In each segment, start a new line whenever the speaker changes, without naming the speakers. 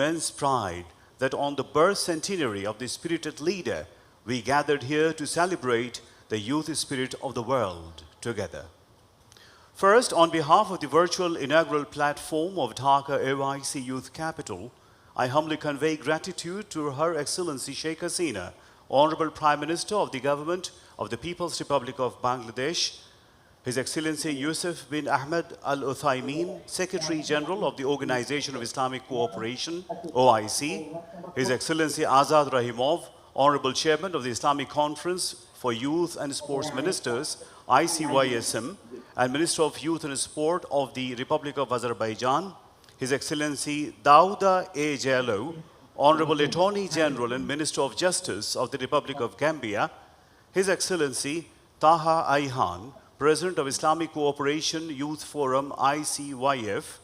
immense pride that on the birth centenary of the spirited leader, we gathered here to celebrate the youth spirit of the world together. First, on behalf of the virtual inaugural platform of Dhaka OIC Youth Capital, I humbly convey gratitude to Her Excellency Sheikh Hasina, Honorable Prime Minister of the Government of the People's Republic of Bangladesh, His Excellency Yusuf bin Ahmed Al Uthaymeen, Secretary General of the Organization of Islamic Cooperation, OIC, His Excellency Azad Rahimov, Honorable Chairman of the Islamic Conference for Youth and Sports Ministers, ICYSM, and Minister of Youth and Sport of the Republic of Azerbaijan, His Excellency Dauda A. Jallow, Honorable Attorney General and Minister of Justice of the Republic of Gambia, His Excellency Taha Ayhan, President of Islamic Cooperation Youth Forum ICYF,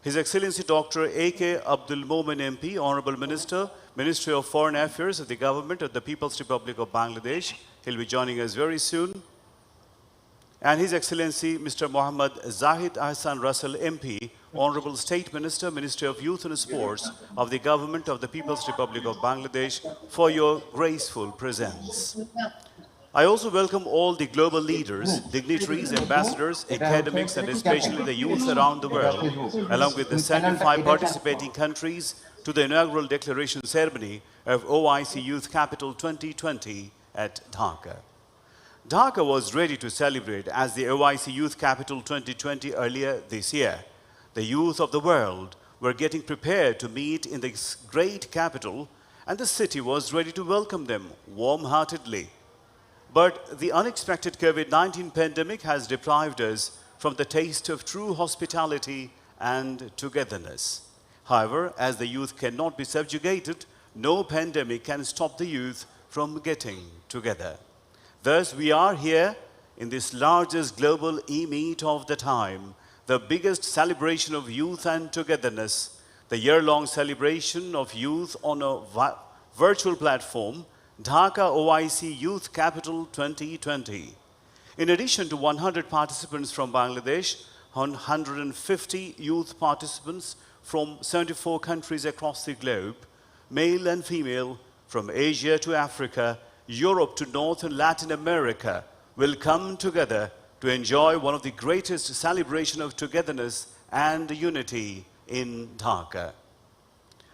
His Excellency Dr. A.K. Abdul Momen MP, Honorable Minister, Ministry of Foreign Affairs of the Government of the People's Republic of Bangladesh. He'll be joining us very soon. And His Excellency Mr. Mohammad Zahid Ahsan Russell MP, Honorable State Minister, Ministry of Youth and Sports of the Government of the People's Republic of Bangladesh, for your graceful presence. I also welcome all the global leaders, dignitaries, ambassadors, academics, and especially the youth around the world, along with the 75 participating countries, to the inaugural declaration ceremony of OIC Youth Capital 2020 at Dhaka. Dhaka was ready to celebrate as the OIC Youth Capital 2020 earlier this year. The youth of the world were getting prepared to meet in this great capital, and the city was ready to welcome them warm-heartedly. But the unexpected COVID-19 pandemic has deprived us from the taste of true hospitality and togetherness. However, as the youth cannot be subjugated, no pandemic can stop the youth from getting together. Thus, we are here in this largest global e-meet of the time, the biggest celebration of youth and togetherness, the year-long celebration of youth on a virtual platform, Dhaka OIC Youth Capital 2020. In addition to 100 participants from Bangladesh, 150 youth participants from 74 countries across the globe, male and female, from Asia to Africa, Europe to North and Latin America, will come together to enjoy one of the greatest celebrations of togetherness and unity in Dhaka.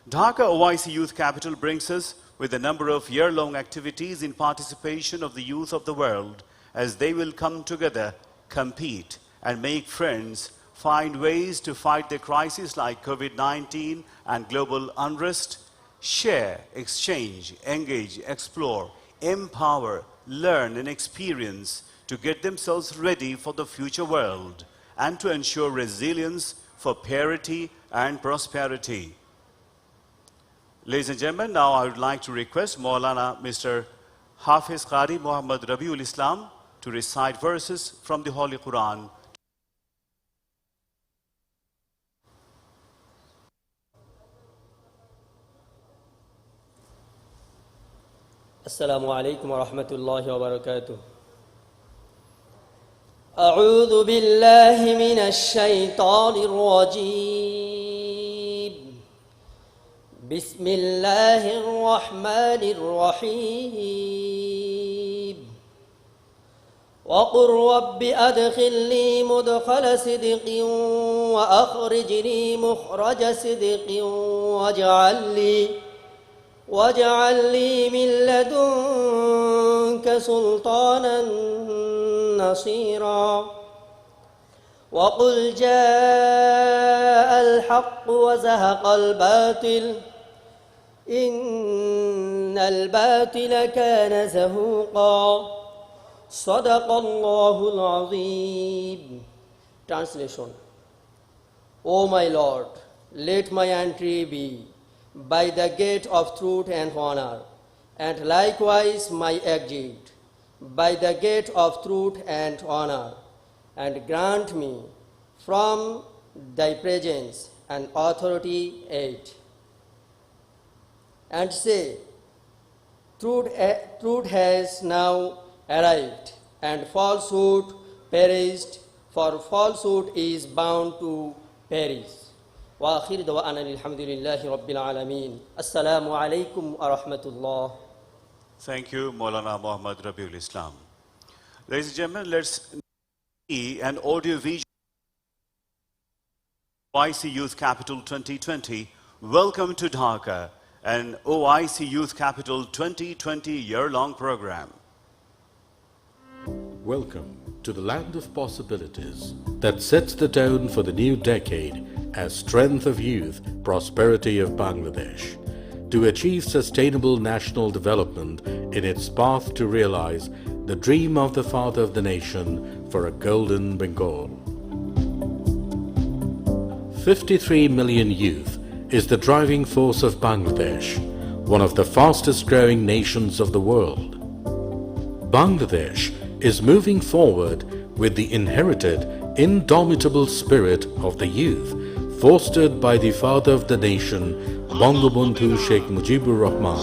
Dhaka OIC Youth Capital brings us with a number of year-long activities in participation of the youth of the world, as they will come together, compete, and make friends, find ways to fight the crises like COVID-19 and global unrest, share, exchange, engage, explore, empower, learn, and experience to get themselves ready for the future world and to ensure resilience for parity and prosperity. Ladies and gentlemen, now I would like to request Maulana Mr. Hafiz Qari Muhammad Rabiul Islam to recite verses from the Holy Quran.
Assalamu alaikum wa rahmatullahi wa barakatuh. أعوذ بالله من الشيطان الرجيم. بسم الله الرحمن الرحيم. وقل رب أدخلني مدخل صدق وأخرجني مخرج صدق واجعل لي من لدنك سلطانا نصيرا. وقل جاء الحق وزهق الباطل إن الباطل كان زهوقا. صدق الله العظيم. Translation. O my Lord, let my entry be by the gate of truth and honor, and likewise my exit by the gate of truth and honor, and grant me from thy presence and authority aid. And say, truth has now arrived, and falsehood perished, for falsehood is bound to perish. وآخر دعوانا الحمد لله رب العالمين السلام عليكم ورحمة الله.
Thank you, Maulana Muhammad Rabiul Islam. Ladies and gentlemen, let's see an audio-visual OIC Youth Capital 2020. Welcome to Dhaka, an OIC Youth Capital 2020 year-long program.
Welcome to the land of possibilities that sets the tone for the new decade as strength of youth, prosperity of Bangladesh, to achieve sustainable national development in its path to realize the dream of the father of the nation for a golden Bengal. 53 million youth is the driving force of Bangladesh, one of the fastest growing nations of the world. Bangladesh is moving forward with the inherited, indomitable spirit of the youth, fostered by the father of the nation, Bangabandhu Sheikh Mujibur Rahman.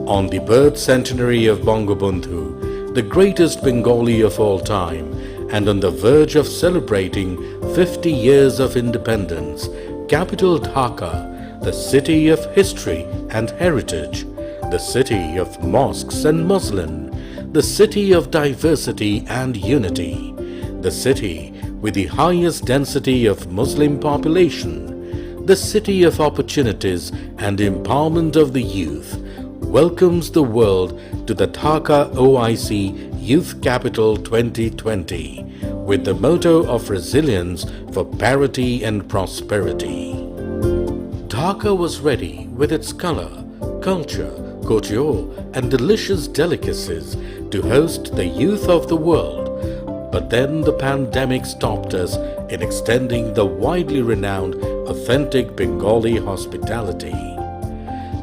On the birth centenary of Bangabandhu, the greatest Bengali of all time, and on the verge of celebrating 50 years of independence, capital Dhaka, the city of history and heritage, the city of mosques and muslin, the city of diversity and unity, the city with the highest density of Muslim population, the city of opportunities and empowerment of the youth, welcomes the world to the Dhaka OIC Youth Capital 2020 with the motto of resilience for parity and prosperity. Dhaka was ready with its color, culture, couture and delicious delicacies to host the youth of the world. But then the pandemic stopped us in extending the widely renowned authentic Bengali hospitality.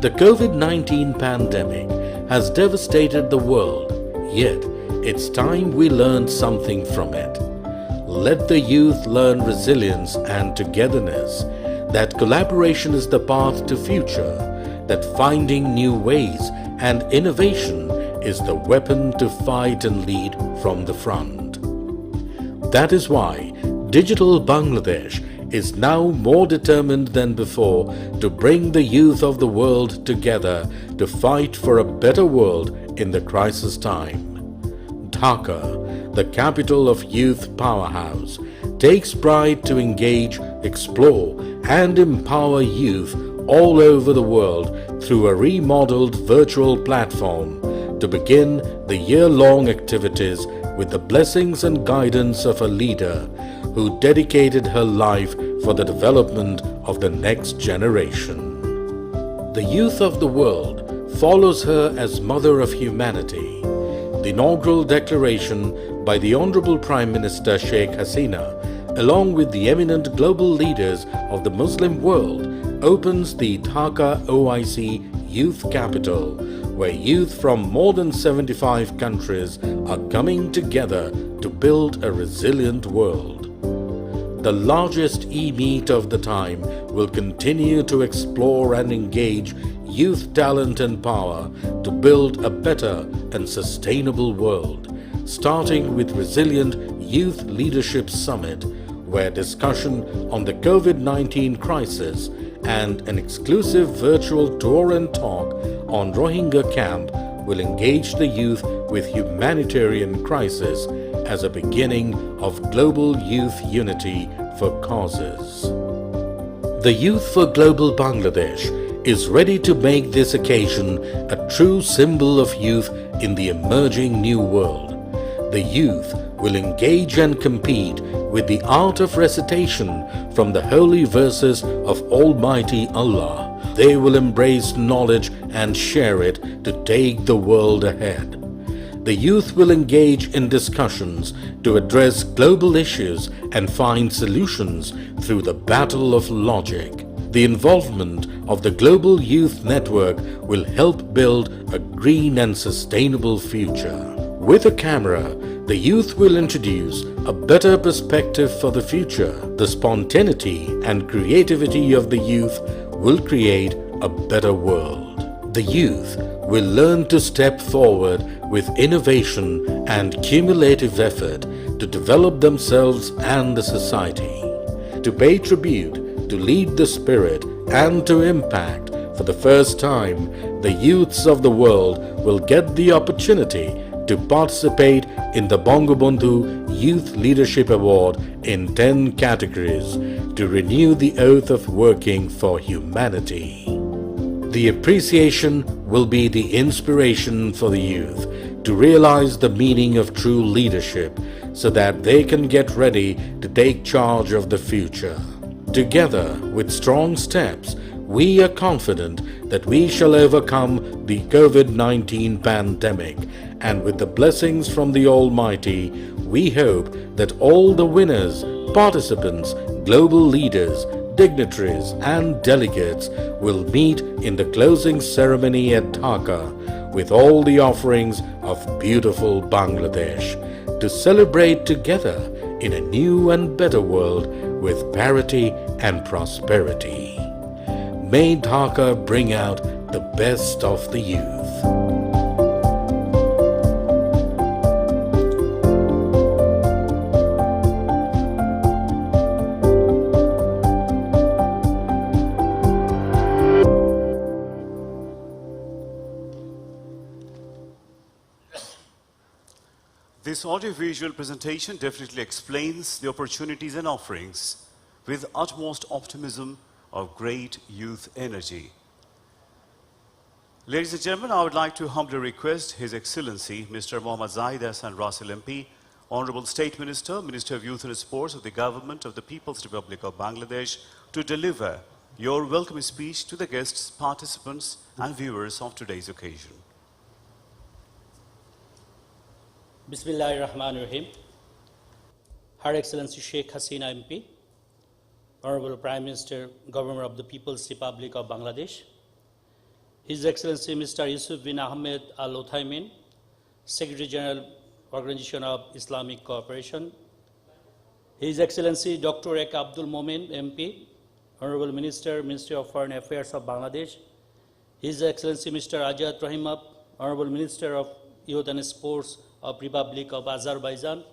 The COVID-19 pandemic has devastated the world, yet it's time we learned something from it. Let the youth learn resilience and togetherness, that collaboration is the path to future, that finding new ways and innovation is the weapon to fight and lead from the front. That is why Digital Bangladesh is now more determined than before to bring the youth of the world together to fight for a better world in the crisis time. Dhaka, the capital of youth powerhouse, takes pride to engage, explore and empower youth all over the world through a remodeled virtual platform to begin the year-long activities with the blessings and guidance of a leader who dedicated her life for the development of the next generation. The youth of the world follows her as Mother of Humanity. The inaugural declaration by the Honorable Prime Minister Sheikh Hasina, along with the eminent global leaders of the Muslim world, opens the Dhaka OIC Youth Capital, where youth from more than 75 countries are coming together to build a resilient world. The largest e-meet of the time will continue to explore and engage youth talent and power to build a better and sustainable world, starting with Resilient Youth Leadership Summit, where discussion on the COVID-19 crisis and an exclusive virtual tour and talk on Rohingya camp will engage the youth with humanitarian crisis as a beginning of global youth unity for causes. The Youth for Global Bangladesh is ready to make this occasion a true symbol of youth in the emerging new world. The youth will engage and compete with the art of recitation from the holy verses of Almighty Allah. They will embrace knowledge and share it to take the world ahead. The youth will engage in discussions to address global issues and find solutions through the battle of logic. The involvement of the Global Youth Network will help build a green and sustainable future. With a camera, the youth will introduce a better perspective for the future. The spontaneity and creativity of the youth will create a better world. the youth will learn to step forward with innovation and cumulative effort to develop themselves and the society, to pay tribute, to lead the spirit, and to impact. For the first time, the youths of the world will get the opportunity to participate in the Bangabandhu Youth Leadership Award in 10 categories to renew the oath of working for humanity. The appreciation will be the inspiration for the youth to realize the meaning of true leadership so that they can get ready to take charge of the future. Together, with strong steps, we are confident that we shall overcome the COVID-19 pandemic, and with the blessings from the Almighty, we hope that all the winners, participants, global leaders, dignitaries and delegates will meet in the closing ceremony at Dhaka with all the offerings of beautiful Bangladesh to celebrate together in a new and better world with parity and prosperity. May Dhaka bring out the best of the youth.
This audiovisual presentation definitely explains the opportunities and offerings with utmost optimism of great youth energy. Ladies and gentlemen, I would like to humbly request His Excellency Mr. Mohammad Zahid Hassan Rasil MP, Honorable State Minister, Minister of Youth and Sports of the Government of the People's Republic of Bangladesh, to deliver your welcome speech to the guests, participants and viewers of today's occasion.
Bismillahirrahmanirrahim. Her Excellency Sheikh Hasina MP, Honorable Prime Minister, Governor of the People's Republic of Bangladesh, His Excellency Mr. Yusuf bin Ahmed Al Uthaymin, Secretary General, Organization of Islamic Cooperation, His Excellency Dr. Ek Abdul Momin MP, Honorable Minister, Ministry of Foreign Affairs of Bangladesh, His Excellency Mr. Ajat Rahimov, Honorable Minister of Youth and Sports of Republic of Azerbaijan,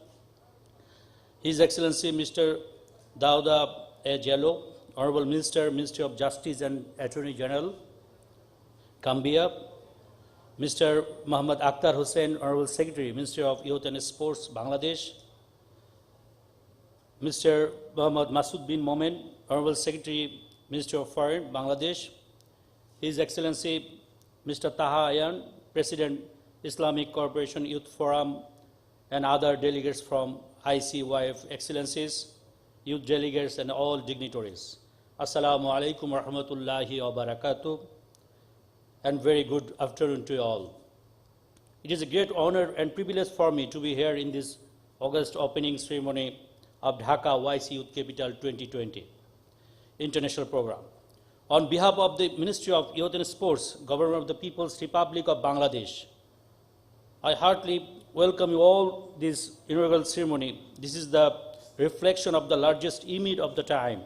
His Excellency Mr. Dauda A. Jallo, Honorable Minister, Ministry of Justice and Attorney General, Gambia, Mr. Muhammad Akhtar Hussain, Honorable Secretary, Ministry of Youth and Sports, Bangladesh, Mr. Muhammad Masood bin Momen, Honorable Secretary, Ministry of Foreign, Bangladesh, His Excellency Mr. Taha Ayan, President, Islamic Cooperation Youth Forum, and other delegates from ICYF Excellencies, youth delegates, and all dignitaries. Assalamu alaikum wa rahmatullahi wa barakatuh, and very good afternoon to you all. It is a great honor and privilege for me to be here in this August opening ceremony of Dhaka OIC Youth Capital 2020 International Program. On behalf of the Ministry of Youth and Sports, Government of the People's Republic of Bangladesh, I heartily welcome you all this inaugural ceremony. This is the reflection of the largest event of the time,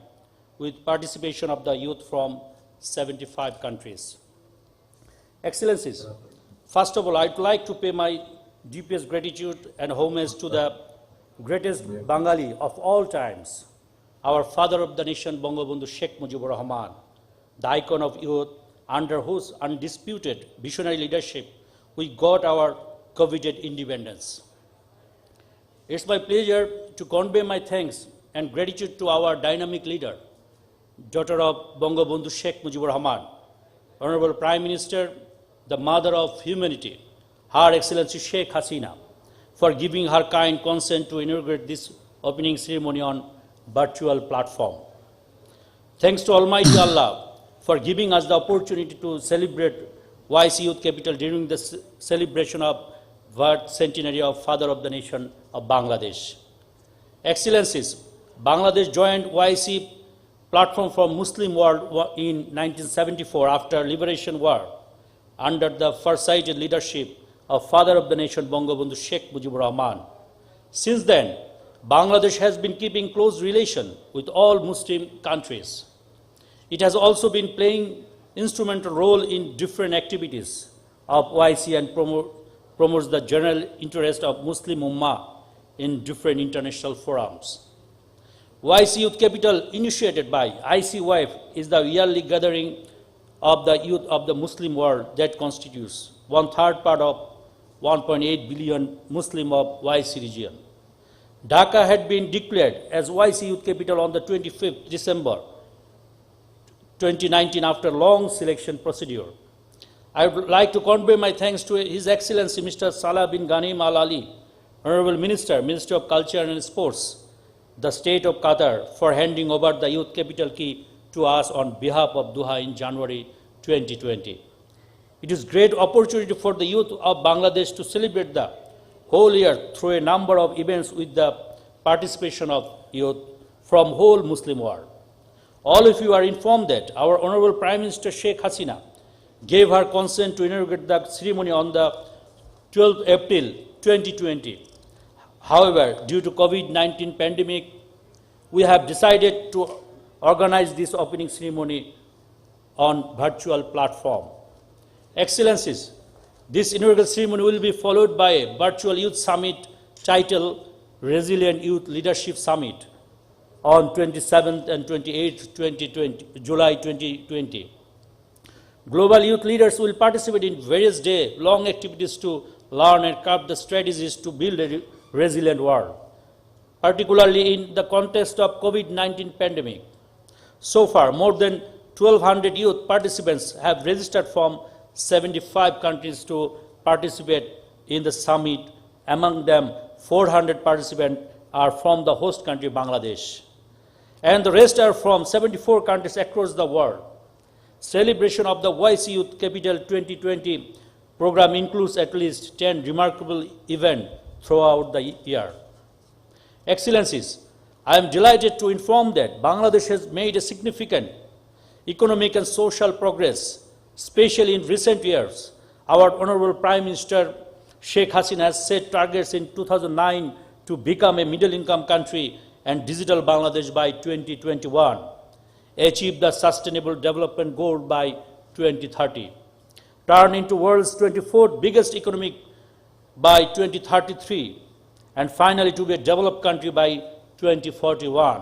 with participation of the youth from 75 countries. Excellencies, first of all, I'd like to pay my deepest gratitude and homage to the greatest Bengali of all times, our father of the nation, Bangabandhu Sheikh Mujibur Rahman, the icon of youth, under whose undisputed visionary leadership we got our coveted independence. It's my pleasure to convey my thanks and gratitude to our dynamic leader, daughter of Bangabandhu Sheikh Mujibur Rahman, Honorable Prime Minister, the mother of humanity, Her Excellency Sheikh Hasina, for giving her kind consent to inaugurate this opening ceremony on virtual platform. Thanks to Almighty Allah for giving us the opportunity to celebrate YC Youth Capital during the celebration of birth centenary of Father of the Nation of Bangladesh. Excellencies, Bangladesh joined YC platform for Muslim world in 1974 after Liberation War under the farsighted leadership of Father of the Nation Bangabandhu Sheikh Mujibur Rahman. Since then, Bangladesh has been keeping close relation with all Muslim countries. It has also been playing instrumental role in different activities of OIC and promotes the general interest of Muslim Ummah in different international forums. OIC Youth Capital, initiated by ICYF, is the yearly gathering of the youth of the Muslim world that constitutes 1/3 part of 1.8 billion Muslim of OIC region. Dhaka had been declared as OIC Youth Capital on the 25th December 2019 after long selection procedure. I would like to convey my thanks to His Excellency Mr. Salah bin Ghanim Al Ali, Honorable Minister, Ministry of Culture and Sports, the State of Qatar, for handing over the Youth Capital key to us on behalf of Doha in January 2020. It is a great opportunity for the youth of Bangladesh to celebrate the whole year through a number of events with the participation of youth from whole Muslim world. All of you are informed that our Honorable Prime Minister Sheikh Hasina gave her consent to inaugurate the ceremony on the 12th April 2020. However, due to COVID-19 pandemic, we have decided to organize this opening ceremony on virtual platform. Excellencies, this inaugural ceremony will be followed by a virtual youth summit titled Resilient Youth Leadership Summit on 27th and 28th July 2020. Global youth leaders will participate in various day-long activities to learn and craft the strategies to build a resilient world, particularly in the context of COVID-19 pandemic. So far, more than 1,200 youth participants have registered from 75 countries to participate in the summit. Among them, 400 participants are from the host country, Bangladesh, and the rest are from 74 countries across the world. Celebration of the OIC Youth Capital 2020 program includes at least 10 remarkable events throughout the year. Excellencies, I am delighted to inform that Bangladesh has made a significant economic and social progress, especially in recent years. Our Honorable Prime Minister Sheikh Hasina has set targets in 2009 to become a middle-income country and digital Bangladesh by 2021, achieve the Sustainable Development Goal by 2030, turn into world's 24th biggest economy by 2033, and finally to be a developed country by 2041.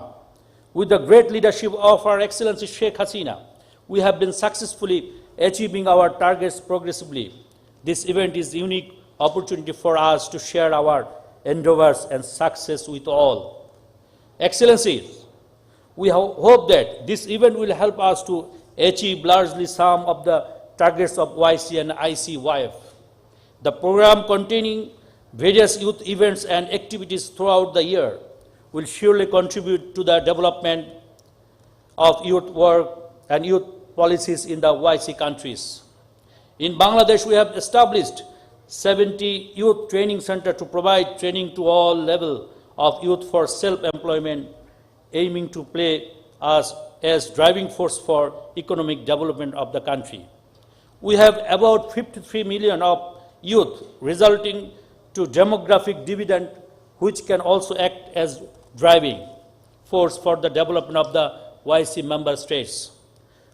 With the great leadership of our Excellency Sheikh Hasina, we have been successfully achieving our targets progressively. This event is a unique opportunity for us to share our endeavors and success with all. Excellencies, we hope that this event will help us to achieve largely some of the targets of OIC and ICYF. The program containing various youth events and activities throughout the year will surely contribute to the development of youth work and youth policies in the OIC countries. In Bangladesh, we have established 70 youth training centers to provide training to all levels of youth for self-employment, aiming to play us as driving force for economic development of the country. We have about 53 million of youth, resulting to demographic dividend, which can also act as driving force for the development of the OIC member states.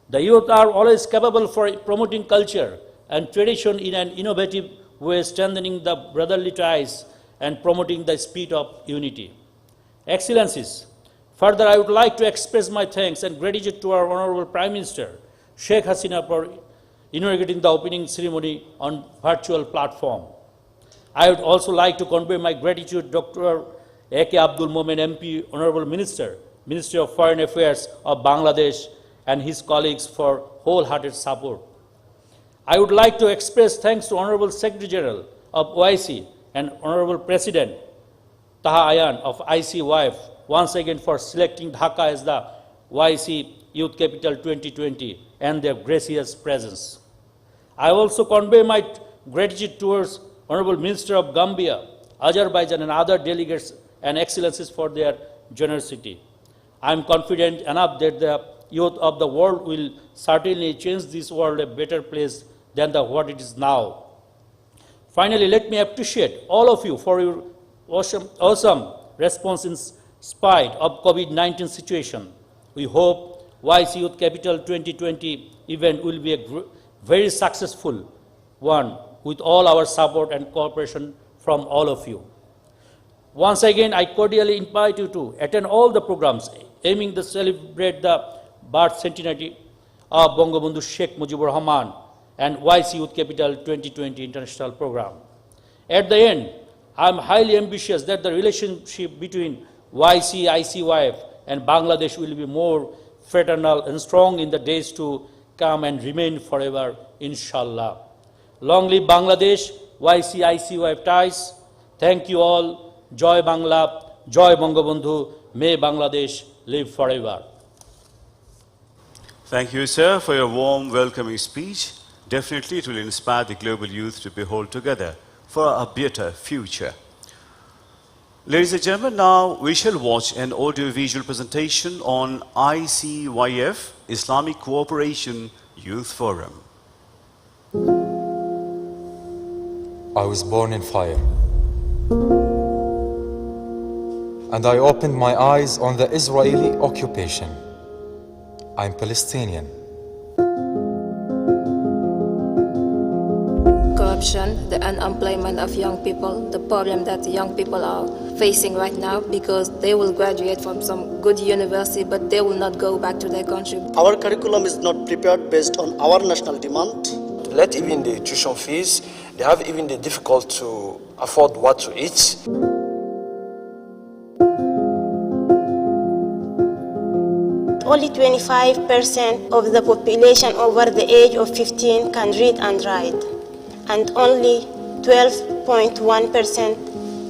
The youth are always capable for promoting culture and tradition in an innovative way, strengthening the brotherly ties and promoting the spirit of unity. Excellencies, further, I would like to express my thanks and gratitude to our Honorable Prime Minister, Sheikh Hasina, for inaugurating the opening ceremony on virtual platform. I would also like to convey my gratitude to Dr. A.K. Abdul Momen MP, Honorable Minister, Ministry of Foreign Affairs of Bangladesh, and his colleagues for wholehearted support. I would like to express thanks to Honorable Secretary General of OIC and Honorable President Taha Ayan of ICYF once again for selecting Dhaka as the OIC Youth Capital 2020 and their gracious presence. I also convey my gratitude towards Honorable Minister of Gambia, Azerbaijan, and other delegates and excellencies for their generosity. I am confident enough that the youth of the world will certainly change this world a better place than what it is now. Finally, let me appreciate all of you for your awesome response in spite of COVID-19 situation. We hope OIC Youth Capital 2020 event will be a very successful one with all our support and cooperation from all of you. Once again, I cordially invite you to attend all the programs aiming to celebrate the birth centenary of Bangabandhu Sheikh Mujibur Rahman and YC Youth Capital 2020 International Program. At the end, I am highly ambitious that the relationship between YC, ICYF and Bangladesh will be more fraternal and strong in the days to come and remain forever, inshallah. Long live Bangladesh, YC, ICYF ties. Thank you all. Joy Bangla, Joy Bangabandhu, may Bangladesh live forever.
Thank you, sir, for your warm, welcoming speech. Definitely it will inspire the global youth to behold together for a better future. Ladies and gentlemen, now we shall watch an audio-visual presentation on ICYF, Islamic Cooperation Youth Forum.
I was born in fire, and I opened my eyes on the Israeli occupation. I'm Palestinian.
Corruption, the unemployment of young people, the problem that young people are facing right now because they will graduate from some good university but they will not go back to their country.
Our curriculum is not prepared based on our national demand.
Let even the tuition fees, they have even the difficult to afford what to eat.
Only 25% of the population over the age of 15 can read and write, and only 12.1%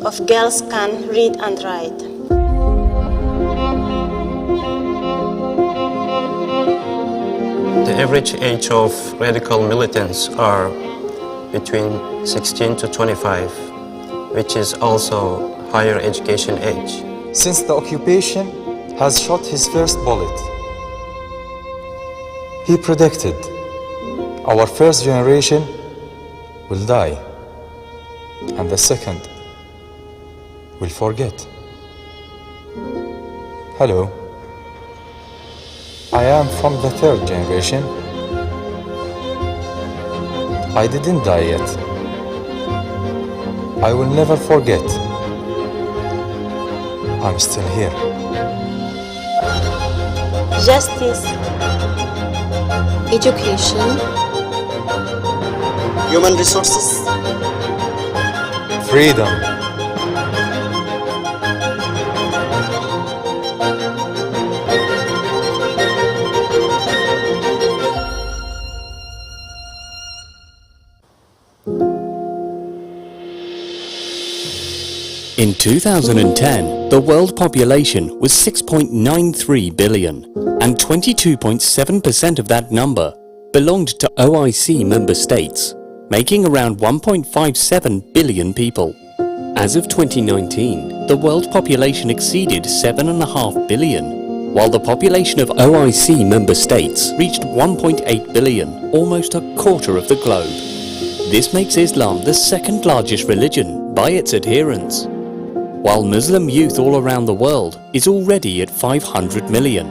of girls can read and write.
The average age of radical militants are between 16 to 25, which is also higher education age.
Since the occupation has shot his first bullet, he predicted our first generation will die and the second will forget. Hello, I am from the third generation. I didn't die yet. I will never forget. I'm still here.
Justice,
Education,
Human resources,
Freedom.
In 2010, the world population was 6.93 billion, and 22.7% of that number belonged to OIC member states, making around 1.57 billion people. As of 2019, the world population exceeded 7.5 billion, while the population of OIC member states reached 1.8 billion, almost a quarter of the globe. This makes Islam the second largest religion by its adherents, while Muslim youth all around the world is already at 500 million.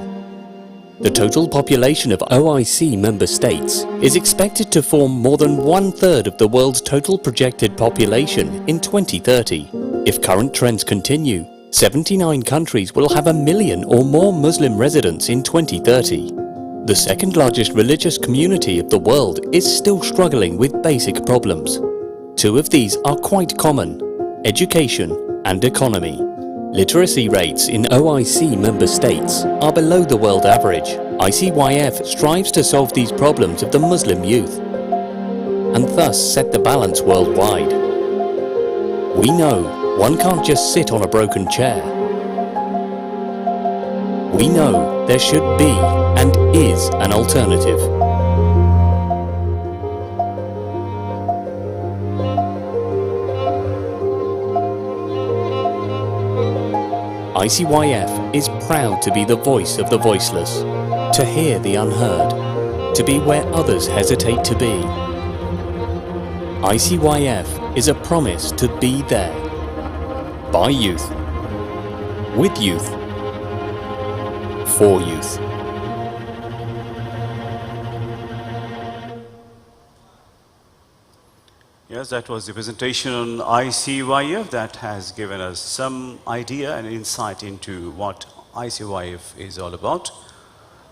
The total population of OIC member states is expected to form more than 1/3 of the world's total projected population in 2030. If current trends continue, 79 countries will have 1 million or more Muslim residents in 2030. The second largest religious community of the world is still struggling with basic problems. Two of these are quite common: education and economy. Literacy rates in OIC member states are below the world average. ICYF strives to solve these problems of the Muslim youth and thus set the balance worldwide. We know one can't just sit on a broken chair. We know there should be and is an alternative. ICYF is proud to be the voice of the voiceless, to hear the unheard, to be where others hesitate to be. ICYF is a promise to be there, by youth, with youth, for youth.
Yes, that was the presentation on ICYF that has given us some idea and insight into what ICYF is all about.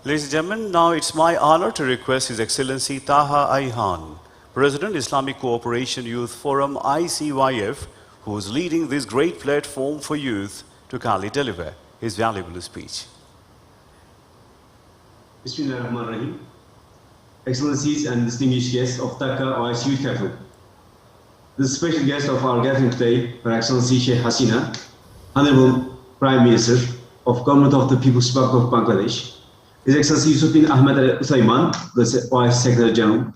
Ladies and gentlemen, now it's my honor to request His Excellency Taha Ayhan, President, Islamic Cooperation Youth Forum, ICYF, who is leading this great platform for youth, to kindly deliver his valuable speech.
Bismillahirrahmanirrahim. Excellencies and distinguished guests of Dhaka OIC Youth Capital. The special guest of our gathering today, Her Excellency Sheikh Hasina, Honorable Prime Minister of Government of the People's Republic of Bangladesh, His Excellency Yusuf bin Ahmed Al Uthayman, the OIC Secretary General,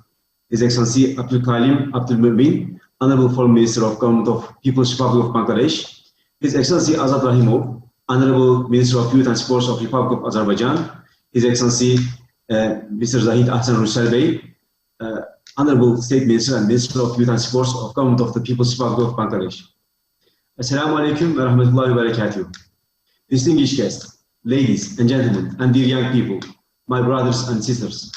His Excellency Abdul Kalim Abdul Mumin, Honorable Foreign Minister of Government of People's Republic of Bangladesh, His Excellency Azad Rahimov, Honorable Minister of Youth and Sports of Republic of Azerbaijan, His Excellency Mr. Zahid Ahsan Rusal Bey, Honorable State Minister and Minister of Youth and Sports of Government of the People's Republic of Bangladesh. Assalamu alaikum wa rahmatullahi wa barakatuh. Distinguished guests, ladies and gentlemen, and dear young people, my brothers and sisters,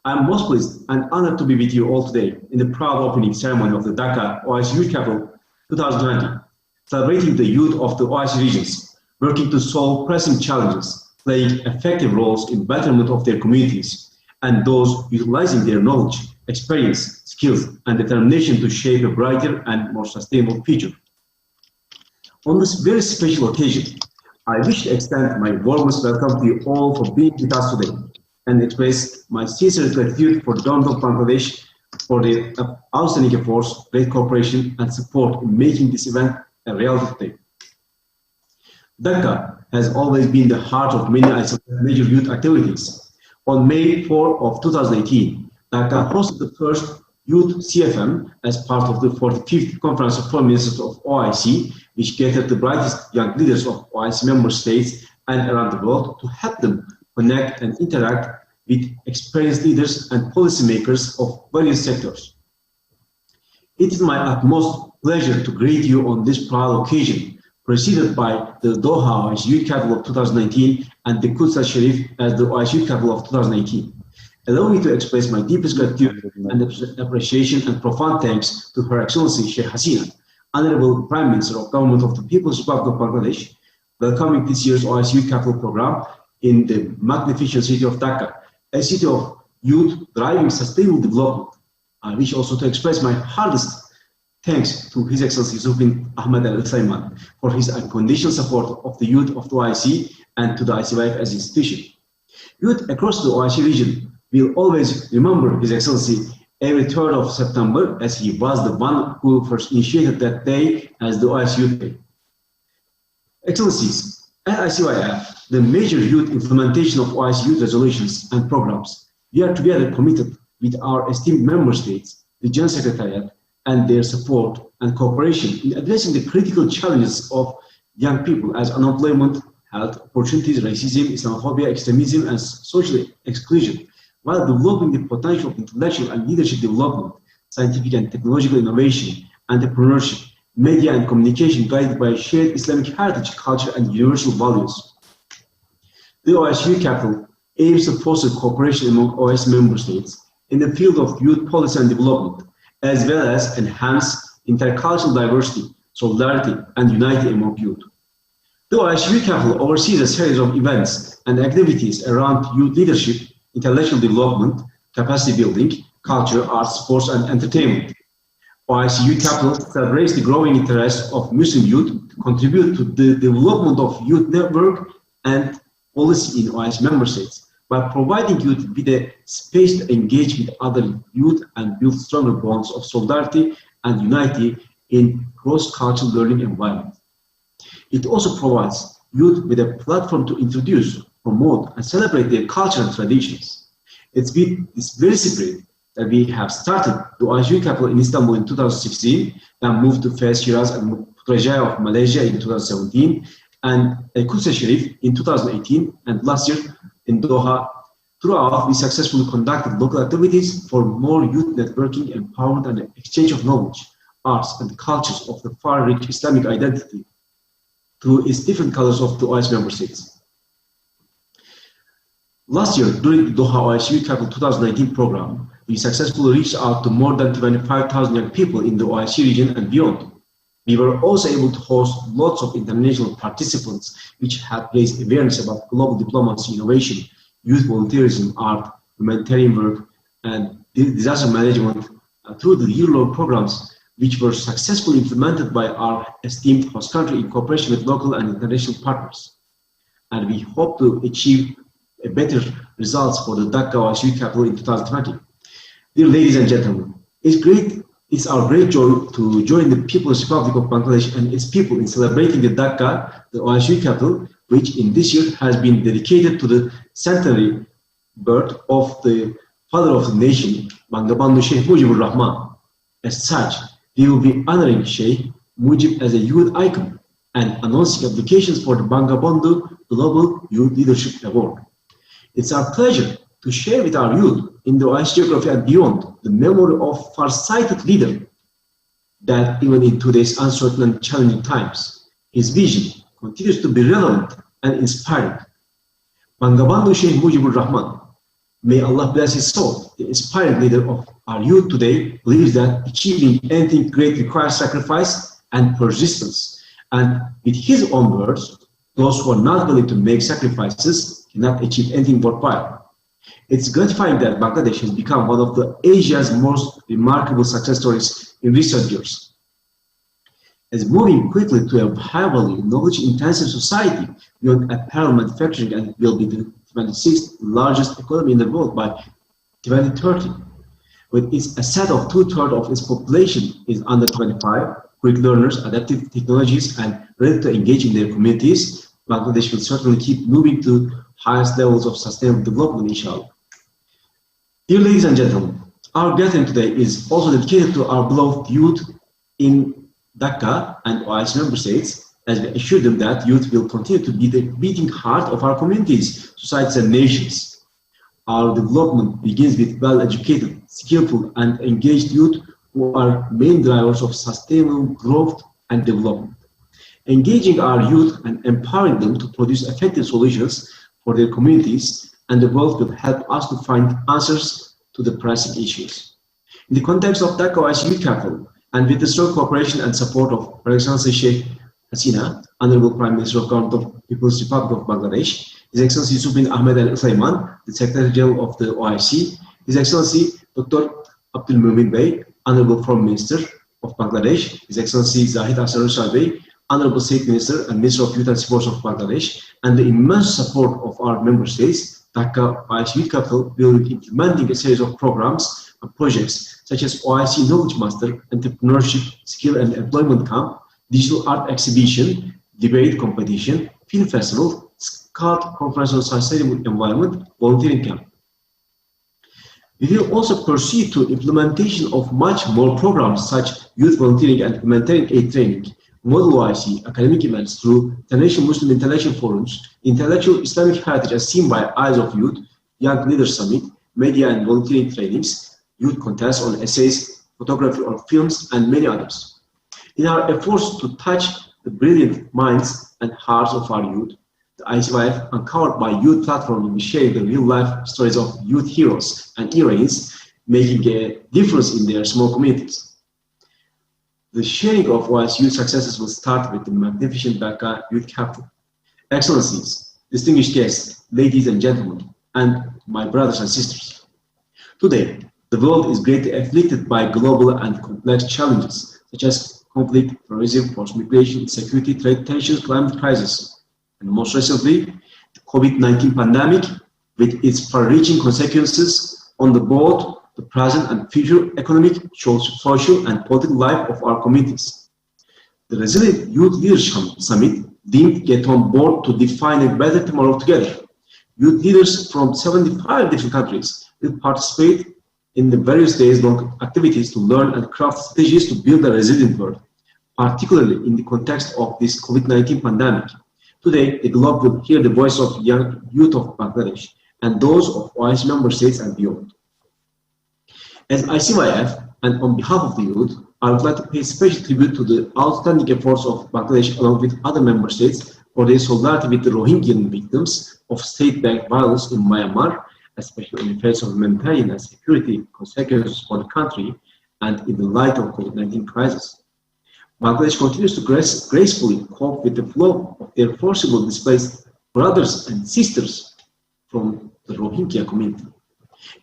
I am most pleased and honored to be with you all today in the proud opening ceremony of the Dhaka OIC Youth Capital 2020, celebrating the youth of the OIC regions, working to solve pressing challenges, playing effective roles in betterment of their communities, and those utilizing their knowledge, experience, skills, and determination to shape a brighter and more sustainable future. On this very special occasion, I wish to extend my warmest welcome to you all for being with us today and express my sincere gratitude for the Government of Bangladesh for their outstanding efforts, great cooperation, and support in making this event a reality today. Dhaka has always been the heart of many major youth activities. On May 4 of 2018, Dhaka hosted the first Youth CFM as part of the 45th Conference of Foreign Ministers of OIC, which gathered the brightest young leaders of OIC member states and around the world to help them connect and interact with experienced leaders and policymakers of various sectors. It is my utmost pleasure to greet you on this proud occasion, preceded by the Doha OIC Youth Capital of 2019 and the Quds Al-Sharif as the OIC Youth Capital of 2018. Allow me to express my deepest gratitude and appreciation and profound thanks to Her Excellency Sheikh Hasina, Honorable Prime Minister of Government of the People's Republic of Bangladesh, welcoming this year's OIC Youth Capital program in the magnificent city of Dhaka, a city of youth driving sustainable development. I wish also to express my hardest thanks to His Excellency Yusuf bin Ahmed Al Uthayman for his unconditional support of the youth of the OIC and to the ICYF as an institution. Youth across the OIC region will always remember His Excellency every 3rd of September, as he was the one who first initiated that day as the OIC Youth Day. Excellencies, at ICYF, the major youth implementation of OIC youth resolutions and programs, we are together committed with our esteemed member states, the General Secretariat, and their support and cooperation in addressing the critical challenges of young people as unemployment, health opportunities, racism, Islamophobia, extremism, and social exclusion, while developing the potential of intellectual and leadership development, scientific and technological innovation, entrepreneurship, media and communication guided by shared Islamic heritage, culture, and universal values. The OIC Youth Capital aims to foster cooperation among OIC member states in the field of youth policy and development, as well as enhance intercultural diversity, solidarity, and unity among youth. The OIC Youth Capital oversees a series of events and activities around youth leadership, intellectual development, capacity building, culture, arts, sports, and entertainment. OIC Youth Capital celebrates the growing interest of Muslim youth to contribute to the development of youth network and policy in OIC member states by providing youth with a space to engage with other youth and build stronger bonds of solidarity and unity in cross-cultural learning environment. It also provides youth with a platform to introduce, promote, and celebrate their culture and traditions. It's with this very spirit that we have started the OIC Youth Capital in Istanbul in 2016, then moved to Fez, Shiraz, and Putrajaya of Malaysia in 2017, and Quds Al-Sharif in 2018, and last year in Doha. Throughout, we successfully conducted local activities for more youth networking, empowerment, and exchange of knowledge, arts, and cultures of the far-reach Islamic identity through its different colors of the OIC member states. Last year, during the Doha OIC Youth Capital 2019 program, we successfully reached out to more than 25,000 young people in the OIC region and beyond. We were also able to host lots of international participants, which have raised awareness about global diplomacy, innovation, youth volunteerism, art, humanitarian work, and disaster management through the year-long programs, which were successfully implemented by our esteemed host country in cooperation with local and international partners. And we hope to achieve better results for the Dhaka OIC Youth Capital in 2020. Dear ladies and gentlemen, it's our great joy to join the People's Republic of Bangladesh and its people in celebrating the Dhaka, the OIC Youth Capital, which in this year has been dedicated to the centenary birth of the father of the nation, Bangabandhu Sheikh Mujibur Rahman. As such, we will be honoring Sheikh Mujib as a youth icon and announcing applications for the Bangabandhu Global Youth Leadership Award. It's our pleasure to share with our youth in the OIC geography and beyond the memory of far-sighted leader that even in today's uncertain and challenging times, his vision continues to be relevant and inspiring. Bangabandhu Sheikh Mujibur Rahman, may Allah bless his soul, the inspiring leader of our youth today, believes that achieving anything great requires sacrifice and persistence. And with his own words, those who are not willing to make sacrifices cannot achieve anything worthwhile. It's gratifying that Bangladesh has become one of Asia's most remarkable success stories in recent years. As moving quickly to a high-value, knowledge-intensive society beyond apparel manufacturing and will be the 26th largest economy in the world by 2030. With its asset of 2/3 of its population is under 25, quick learners, adaptive technologies, and ready to engage in their communities, Bangladesh will certainly keep moving to highest levels of sustainable development, inshallah. Dear ladies and gentlemen, our gathering today is also dedicated to our beloved youth in Dhaka and OIC member states, as we assure them that youth will continue to be the beating heart of our communities, societies, and nations. Our development begins with well-educated, skillful, and engaged youth who are main drivers of sustainable growth and development. Engaging our youth and empowering them to produce effective solutions for their communities and the world will help us to find answers to the pressing issues. In the context of Dhaka OIC Youth Capital, and with the strong cooperation and support of Her Excellency Sheikh Hasina, Honorable Prime Minister of Government of People's Republic of Bangladesh, His Excellency Yusuf bin Ahmed Al Uthayman, the Secretary General of the OIC, His Excellency Dr. Abdul Mumin Bey, Honorable Foreign Minister of Bangladesh, His Excellency Zahid Hasan Rushal Bey, Honorable State Minister and Minister of Youth and Sports of Bangladesh, and the immense support of our member states, Dhaka OIC Youth Capital will be implementing a series of programs and projects such as OIC Knowledge Master, Entrepreneurship, Skill and Employment Camp, Digital Art Exhibition, Debate Competition, Film Festival, Scout Conference on Sustainable Environment, Volunteering Camp. We will also proceed to implementation of much more programs such youth volunteering and humanitarian aid training, model OIC, academic events through International Muslim Intellectual Forums, Intellectual Islamic Heritage as seen by Eyes of Youth, Young Leaders Summit, media and volunteering trainings, youth contests on essays, photography or films, and many others. In our efforts to touch the brilliant minds and hearts of our youth, the ICYF, uncovered by Youth Platform, will be sharing the real-life stories of youth heroes and heroines making a difference in their small communities. The sharing of OIC youth successes will start with the magnificent Dhaka Youth Capital. Excellencies, distinguished guests, ladies and gentlemen, and my brothers and sisters. Today, the world is greatly afflicted by global and complex challenges such as conflict, terrorism, forced migration, security, trade tensions, climate crisis, and most recently, the COVID-19 pandemic with its far-reaching consequences on both the present and future economic, social, and political life of our communities. The Resilient Youth Leadership Summit deemed Get On Board to define a better tomorrow together. Youth leaders from 75 different countries will participate in the various days-long activities to learn and craft strategies to build a resilient world, particularly in the context of this COVID-19 pandemic. Today, the globe will hear the voice of young youth of Bangladesh and those of OIC member states and beyond. As ICYF, and on behalf of the youth, I would like to pay special tribute to the outstanding efforts of Bangladesh along with other member states for their solidarity with the Rohingya victims of state-backed violence in Myanmar especially in the face of humanitarian and security consequences for the country and in the light of COVID-19 crisis. Bangladesh continues to gracefully cope with the flow of their forcibly displaced brothers and sisters from the Rohingya community.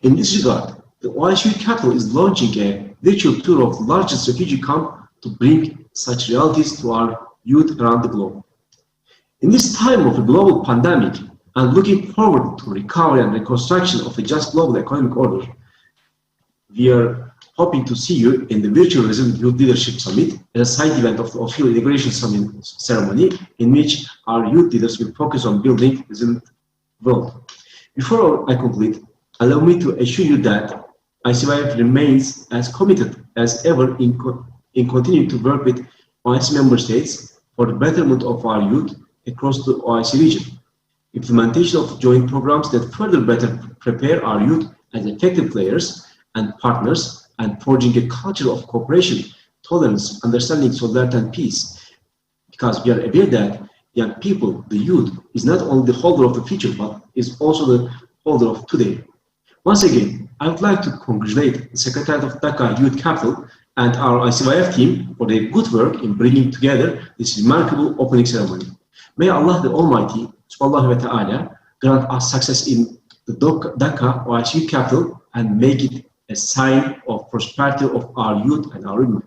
In this regard, the OIC capital is launching a virtual tour of the largest refugee camp to bring such realities to our youth around the globe. In this time of a global pandemic and looking forward to recovery and reconstruction of a just global economic order, we are hoping to see you in the virtual Resident Youth Leadership Summit, a side event of the official integration ceremony in which our youth leaders will focus on building a resilient world. Before I conclude, allow me to assure you that ICYF remains as committed as ever in continuing to work with OIC member states for the betterment of our youth across the OIC region. Implementation of joint programs that further better prepare our youth as effective players and partners and forging a culture of cooperation, tolerance, understanding, solidarity, and peace. Because we are aware that young people, the youth, is not only the holder of the future, but is also the holder of today. Once again, I would like to congratulate the Secretariat of Dhaka Youth Capital and our ICYF team for their good work in bringing together this remarkable opening ceremony. May Allah the Almighty, subhanahu wa ta'ala, grant us success in the Dhaka OIC capital and make it a sign of prosperity of our youth and our women.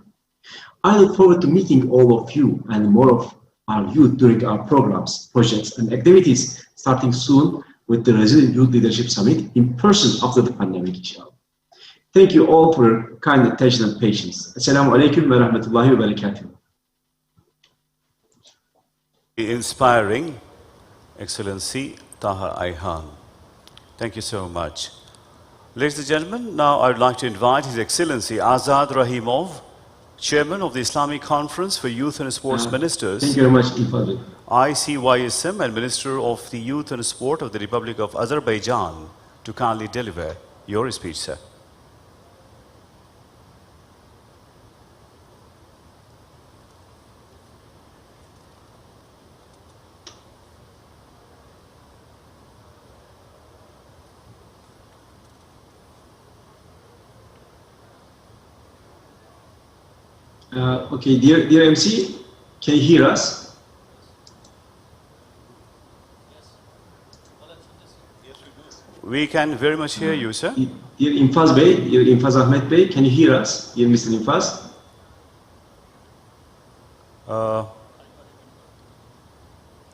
I look forward to meeting all of you and more of our youth during our programs, projects, and activities starting soon with the Resilient Youth Leadership Summit in person after the pandemic, inshallah. Thank you all for your kind attention and patience. Assalamu alaikum wa rahmatullahi wa barakatuh.
Inspiring, Excellency Taha Ayhan. Thank you so much. Ladies and gentlemen, now I would like to invite His Excellency Azad Rahimov, Chairman of the Islamic Conference for Youth and Sports Ministers,
Thank you very much, Infadri.
ICYSM, and Minister of the Youth and Sport of the Republic of Azerbaijan, to kindly deliver your speech, sir.
Okay, dear MC, can you hear us?
We can very much hear you, sir.
Dear Infaz Bey, dear Infaz Ahmed Bey, can you hear us? Dear Mr. Infaz?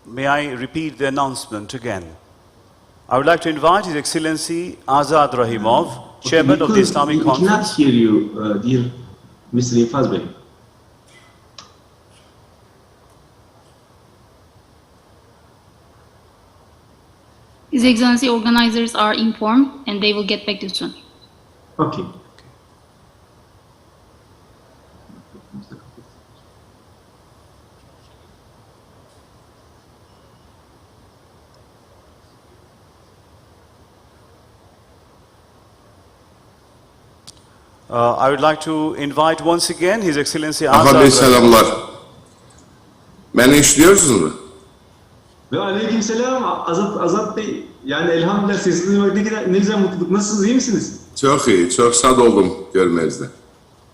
May I repeat the announcement again? I would like to invite His Excellency Azad Rahimov, Chairman of the Islamic Conference.
We cannot hear you, dear Mr. Infaz Bey.
His Excellency, organizers are informed and they will get back to you soon.
Okay.
I would like to invite once again His Excellency
Aha Bey
Azad.
selamlar. Beni işliyorsunuz mu?
Ve aleykümselam Azat Bey. Yani elhamdülillah sesini duymak ne güzel mutluluk. Nasılsınız, iyi misiniz?
Çok iyi, çok sad oldum görmenizde.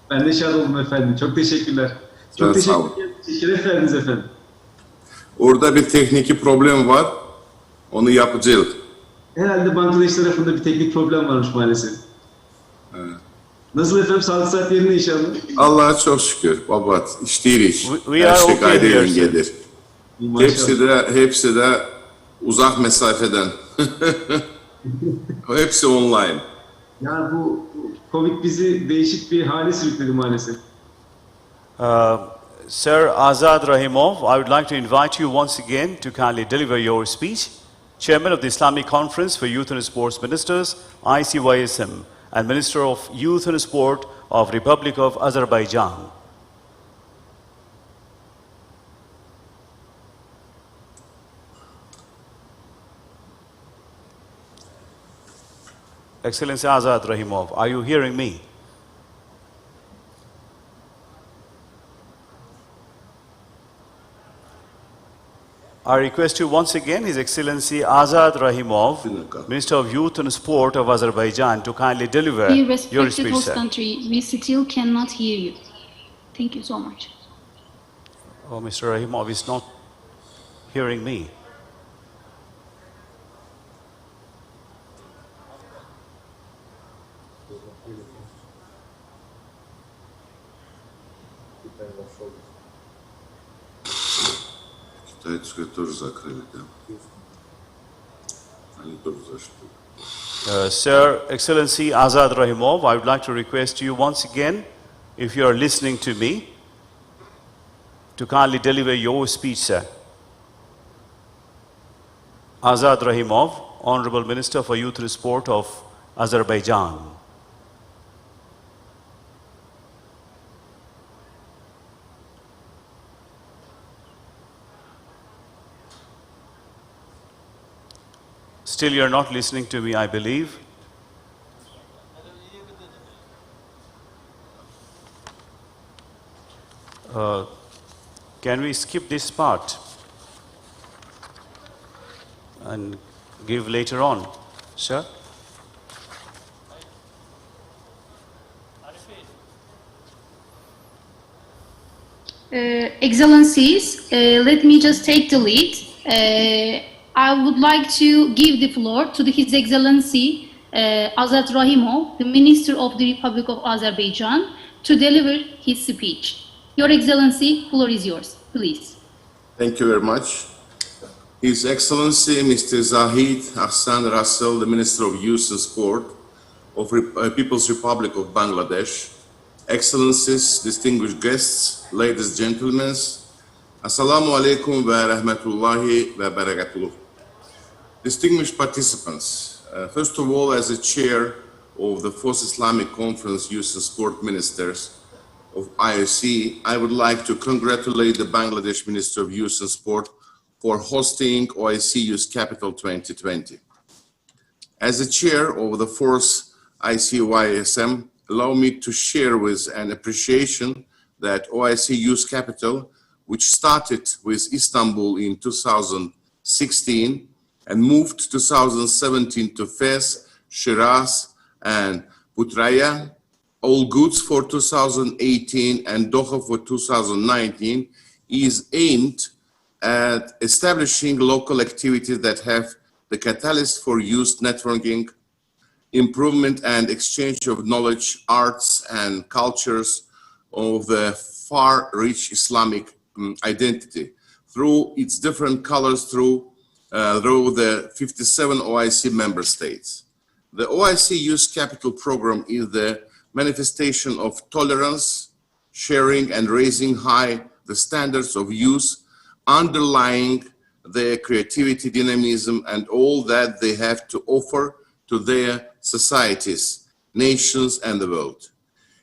Ben de şad oldum efendim. Çok teşekkürler. Çok teşekkür ederim. Şeref verdiniz efendim.
Orada bir teknik problem var. Onu yapacağız.
Herhalde Bangladeş tarafında bir teknik problem varmış maalesef.
Evet.
Nasıl efendim? Sağlık saat yerinde inşallah.
Allah'a çok şükür. Babat, işleyirik. Her şey gayri yengedir. Hepsi de uzak mesafeden. Hepsi online.
Yani bu Covid bizi değişik bir hale sürükledi maalesef.
Sir Azad Rahimov, I would like to invite you once again to kindly deliver your speech. Chairman of the Islamic Conference for Youth and Sports Ministers, ICYSM, and Minister of Youth and Sport of Republic of Azerbaijan. Excellency Azad Rahimov, are you hearing me? I request you once again, His Excellency Azad Rahimov, Minister of Youth and Sport of Azerbaijan, to kindly deliver
Dear
your
respected
speech,
host
sir.
country, we still cannot hear you. Thank you so much.
Oh, Mr. Rahimov is not hearing me.
Китайскую тоже закрыли, да? Они тоже зашли.
Sir, Excellency Azad Rahimov, I would like to request you once again, if you are listening to me, to kindly deliver your speech, sir. Azad Rahimov, Honorable Minister for Youth and Sport of Azerbaijan. Still, you're not listening to me, I believe. Can we skip this part and give later on, sir?
Excellencies, let me just take the lead. I would like to give the floor to His Excellency Azad Rahimov, the Minister of the Republic of Azerbaijan, to deliver his speech. Your Excellency, floor is yours, please.
Thank you very much. His Excellency Mr. Zahid Hassan Russell, the Minister of Youth and Sport of People's Republic of Bangladesh, Excellencies, distinguished guests, ladies and gentlemen, Assalamu alaikum wa rahmatullahi wa barakatuh. Distinguished participants, first of all, as the chair of the Fourth Islamic Conference Youth and Sport Ministers of IOC, I would like to congratulate the Bangladesh Minister of Youth and Sport for hosting OIC Youth Capital 2020. As the chair of the Fourth ICYSM, allow me to share with an appreciation that OIC Youth Capital, which started with Istanbul in 2016 and moved 2017 to Fez, Shiraz, and Putraya, All Goods for 2018 and Doha for 2019, is aimed at establishing local activities that have the catalyst for youth networking, improvement and exchange of knowledge, arts and cultures of the far-reach Islamic identity through its different colors through the 57 OIC member states. The OIC Youth Capital Program is the manifestation of tolerance, sharing and raising high the standards of youth, underlying their creativity, dynamism, and all that they have to offer to their societies, nations, and the world.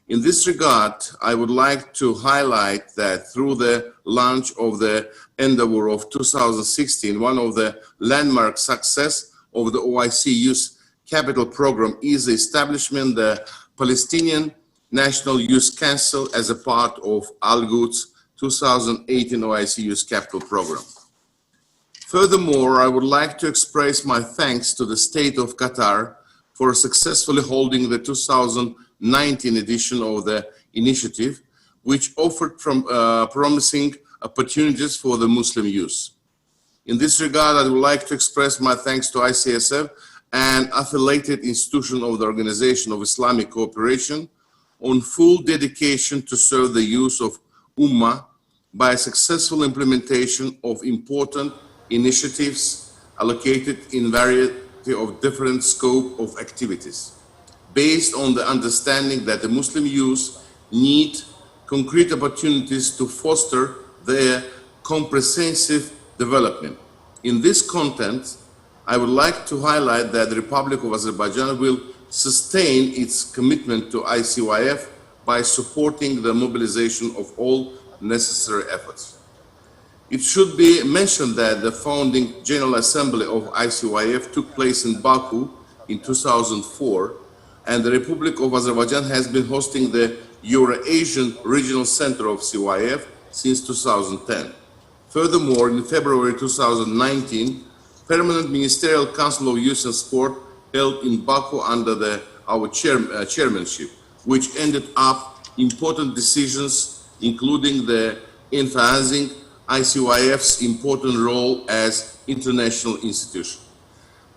In this regard, I would like to highlight that through the launch of the endeavor of 2016, one of the landmark success of the OIC Youth Capital Program is the establishment of the Palestinian National Youth Council as a part of Al Quds 2018 OIC Youth Capital Program. Furthermore, I would like to express my thanks to the State of Qatar for successfully holding the 2019 edition of the initiative, which offered promising opportunities for the Muslim youth. In this regard, I would like to express my thanks to ICSF and affiliated institution of the Organization of Islamic Cooperation on full dedication to serve the youth of Ummah by successful implementation of important initiatives allocated in variety of different scope of activities, based on the understanding that the Muslim youth need concrete opportunities to foster their comprehensive development. In this context, I would like to highlight that the Republic of Azerbaijan will sustain its commitment to ICYF by supporting the mobilization of all necessary efforts. It should be mentioned that the founding General Assembly of ICYF took place in Baku in 2004, and the Republic of Azerbaijan has been hosting the Euro-Asian Regional Center of CYF since 2010. Furthermore, in February 2019, Permanent Ministerial Council of Youth and Sport held in Baku under our chairmanship, which ended up important decisions, including the emphasizing ICYF's important role as international institution.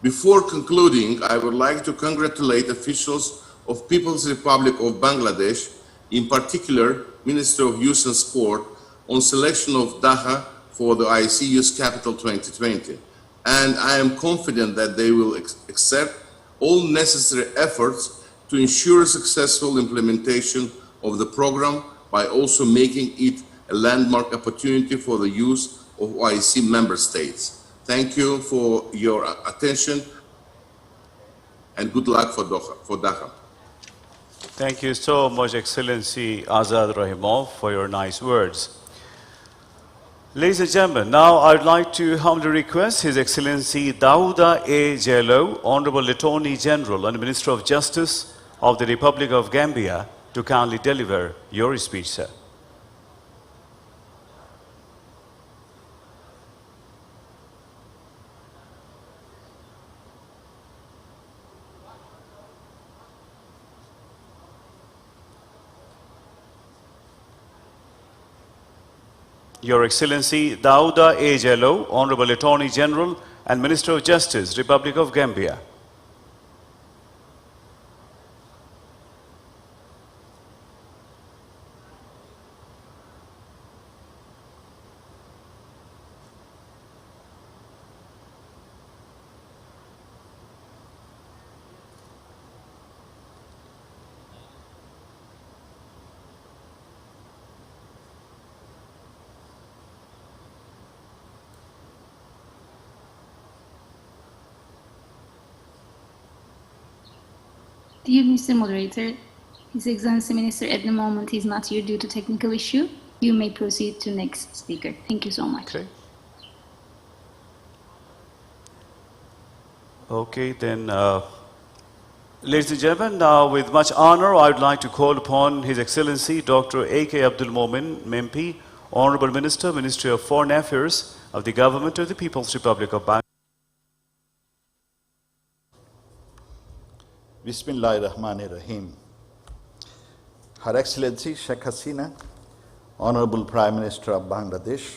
Before concluding, I would like to congratulate officials of People's Republic of Bangladesh, in particular, Minister of Youth and Sport, on selection of Dhaka for the OIC Youth Capital 2020. And I am confident that they will accept all necessary efforts to ensure successful implementation of the program by also making it a landmark opportunity for the youth of OIC member states. Thank you for your attention and good luck for Dhaka.
Thank you so much, Excellency Azad Rahimov, for your nice words. Ladies and gentlemen, now I would like to humbly request His Excellency Dauda A. Jallow, Honorable Attorney General and Minister of Justice of the Republic of Gambia, to kindly deliver your speech, sir. Your Excellency Dauda A. Jallow, Honorable Attorney General and Minister of Justice, Republic of Gambia.
Dear Mr. Moderator, His Excellency Minister at the moment is not here due to technical issue. You may proceed to next speaker. Thank you so much.
Okay, then, ladies and gentlemen, now with much honor, I would like to call upon His Excellency Dr. A.K. Abdul Momin, MP, Honorable Minister, Ministry of Foreign Affairs of the Government of the People's Republic of Bangladesh.
Bismillahirrahmanirrahim. Her Excellency Sheikh Hasina, Honorable Prime Minister of Bangladesh,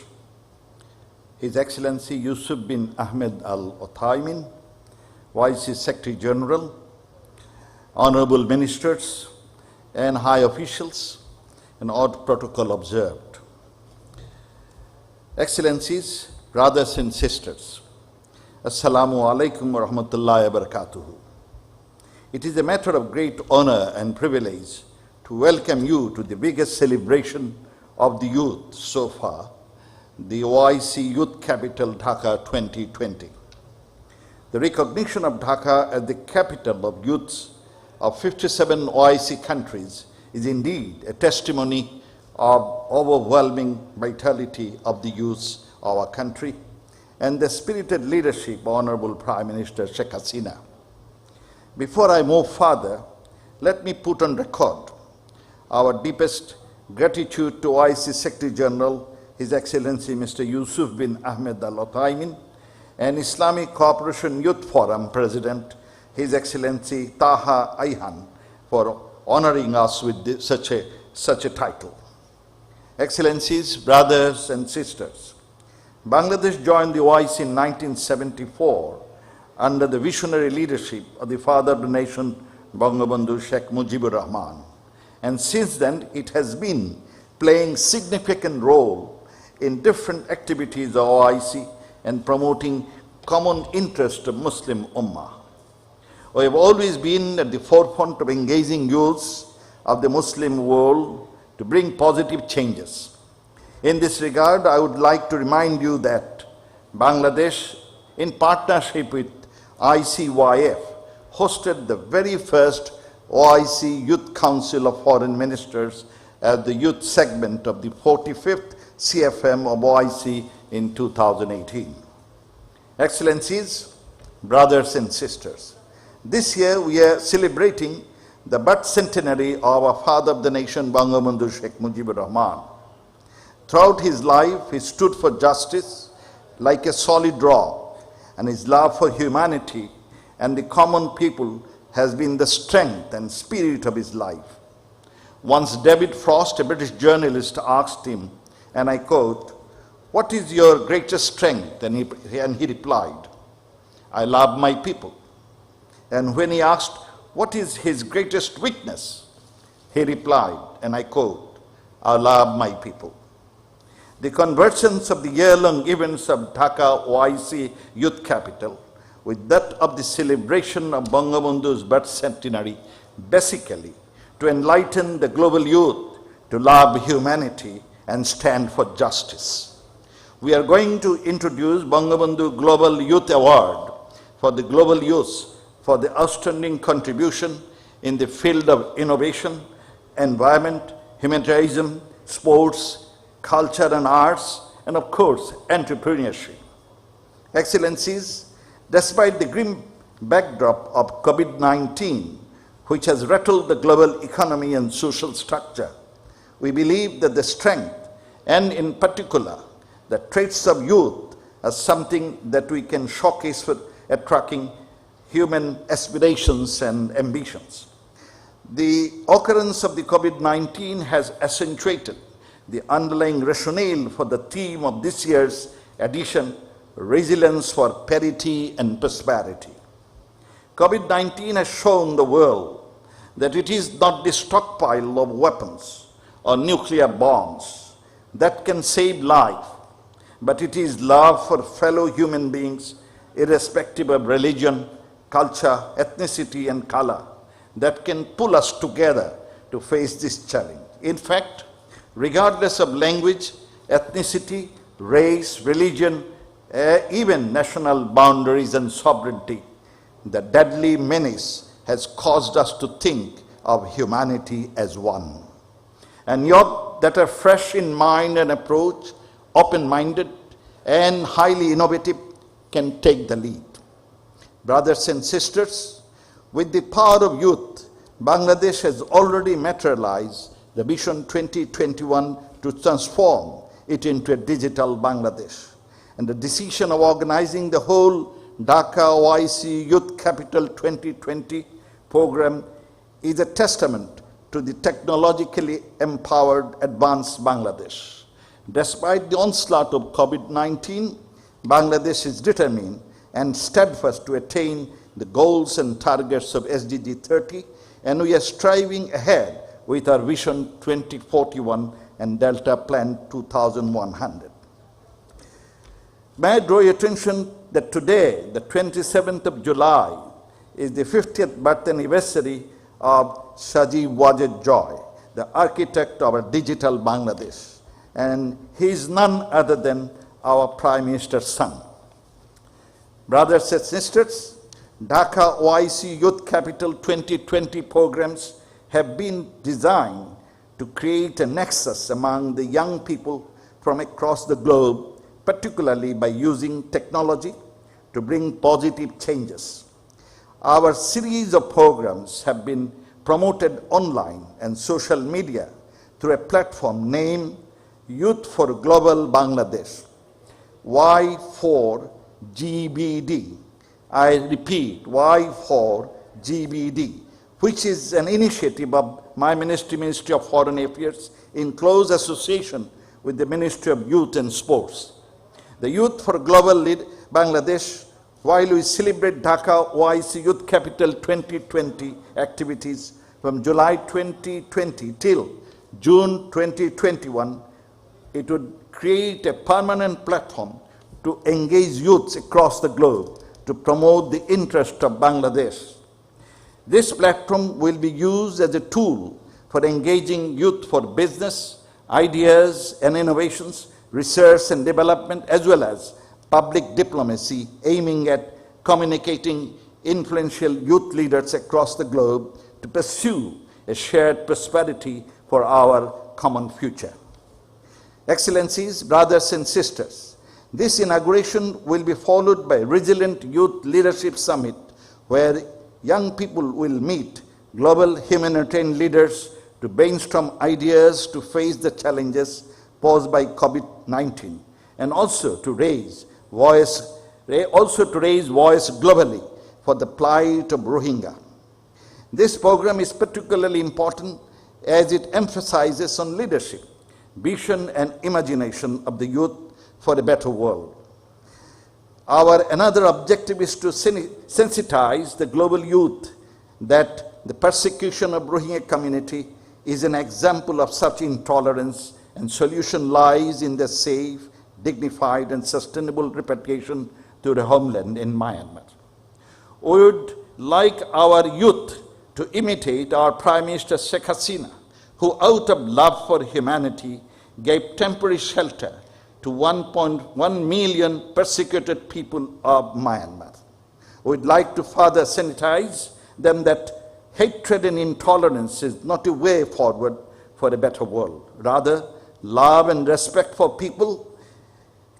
His Excellency Yusuf bin Ahmed Al Othaimin, Vice Secretary General, Honorable Ministers and High Officials, and all protocol observed. Excellencies, brothers and sisters, Assalamu alaikum wa rahmatullahi wa barakatuhu. It is a matter of great honor and privilege to welcome you to the biggest celebration of the youth so far, the OIC Youth Capital Dhaka 2020. The recognition of Dhaka as the capital of youths of 57 OIC countries is indeed a testimony of overwhelming vitality of the youths of our country and the spirited leadership of Honorable Prime Minister Sheikh Hasina. Before I move further, let me put on record our deepest gratitude to OIC Secretary General, His Excellency Mr. Yusuf bin Ahmed Al Othaimin, and Islamic Cooperation Youth Forum President, His Excellency Taha Ayhan, for honoring us with such a title. Excellencies, brothers and sisters, Bangladesh joined the OIC in 1974 under the visionary leadership of the father of the nation, Bangabandhu Sheikh Mujibur Rahman. And since then, it has been playing significant role in different activities of OIC and promoting common interest of Muslim Ummah. We have always been at the forefront of engaging youths of the Muslim world to bring positive changes. In this regard, I would like to remind you that Bangladesh, in partnership with ICYF, hosted the very first OIC Youth Council of Foreign Ministers as the youth segment of the 45th CFM of OIC in 2018. Excellencies, brothers and sisters, this year we are celebrating the birth centenary of our father of the nation, Bangabandhu Sheikh Mujibur Rahman. Throughout his life, he stood for justice like a solid rock, and his love for humanity and the common people has been the strength and spirit of his life. Once David Frost, a British journalist, asked him, and I quote, "What is your greatest strength?" And he replied, "I love my people." And when he asked, what is his greatest weakness? He replied, and I quote, "I love my people." The convergence of the year-long events of Dhaka OIC Youth Capital with that of the celebration of Bangabandhu's birth centenary, basically to enlighten the global youth to love humanity and stand for justice. We are going to introduce Bangabandhu Global Youth Award for the global youth for the outstanding contribution in the field of innovation, environment, humanitarianism, sports, culture and arts, and of course, entrepreneurship. Excellencies, despite the grim backdrop of COVID-19, which has rattled the global economy and social structure, we believe that the strength, and in particular, the traits of youth, are something that we can showcase for attracting human aspirations and ambitions. The occurrence of the COVID-19 has accentuated the underlying rationale for the theme of this year's edition, Resilience for Parity and Prosperity. COVID-19 has shown the world that it is not the stockpile of weapons or nuclear bombs that can save life, but it is love for fellow human beings, irrespective of religion, culture, ethnicity, and color, that can pull us together to face this challenge. In fact, regardless of language, ethnicity, race, religion, even national boundaries and sovereignty, the deadly menace has caused us to think of humanity as one. And youth that are fresh in mind and approach, open-minded and highly innovative, can take the lead. Brothers and sisters, with the power of youth, Bangladesh has already materialized the Vision 2021 to transform it into a digital Bangladesh. And the decision of organizing the whole Dhaka OIC Youth Capital 2020 program is a testament to the technologically empowered, advanced Bangladesh. Despite the onslaught of COVID-19, Bangladesh is determined and steadfast to attain the goals and targets of SDG 30, and we are striving ahead with our Vision 2041 and Delta Plan 2100. May I draw your attention that today, the 27th of July, is the 50th birth anniversary of Sajeev Wajed Joy, the architect of our digital Bangladesh, and he is none other than our Prime Minister's son. Brothers and sisters, Dhaka OIC Youth Capital 2020 programs have been designed to create a nexus among the young people from across the globe, particularly by using technology to bring positive changes. Our series of programs have been promoted online and social media through a platform named Youth for Global Bangladesh, Y4GBD. I repeat, Y4GBD, which is an initiative of my Ministry of Foreign Affairs in close association with the Ministry of Youth and Sports. The Youth for Global Bangladesh, while we celebrate Dhaka OIC Youth Capital 2020 activities from July 2020 till June 2021, it would create a permanent platform to engage youths across the globe to promote the interest of Bangladesh. This platform will be used as a tool for engaging youth for business, ideas and innovations, research and development, as well as public diplomacy, aiming at communicating influential youth leaders across the globe to pursue a shared prosperity for our common future. Excellencies, brothers and sisters, this inauguration will be followed by a Resilient Youth Leadership Summit, where young people will meet global humanitarian leaders to brainstorm ideas to face the challenges posed by COVID-19, and also to raise voice globally for the plight of Rohingya. This program is particularly important as it emphasizes on leadership, vision and imagination of the youth for a better world. Our another objective is to sensitize the global youth that the persecution of Rohingya community is an example of such intolerance, and solution lies in their safe, dignified and sustainable repatriation to the homeland in Myanmar. We would like our youth to imitate our Prime Minister Sheikh Hasina, who out of love for humanity gave temporary shelter to 1.1 million persecuted people of Myanmar. We'd like to further sensitize them that hatred and intolerance is not a way forward for a better world. Rather, love and respect for people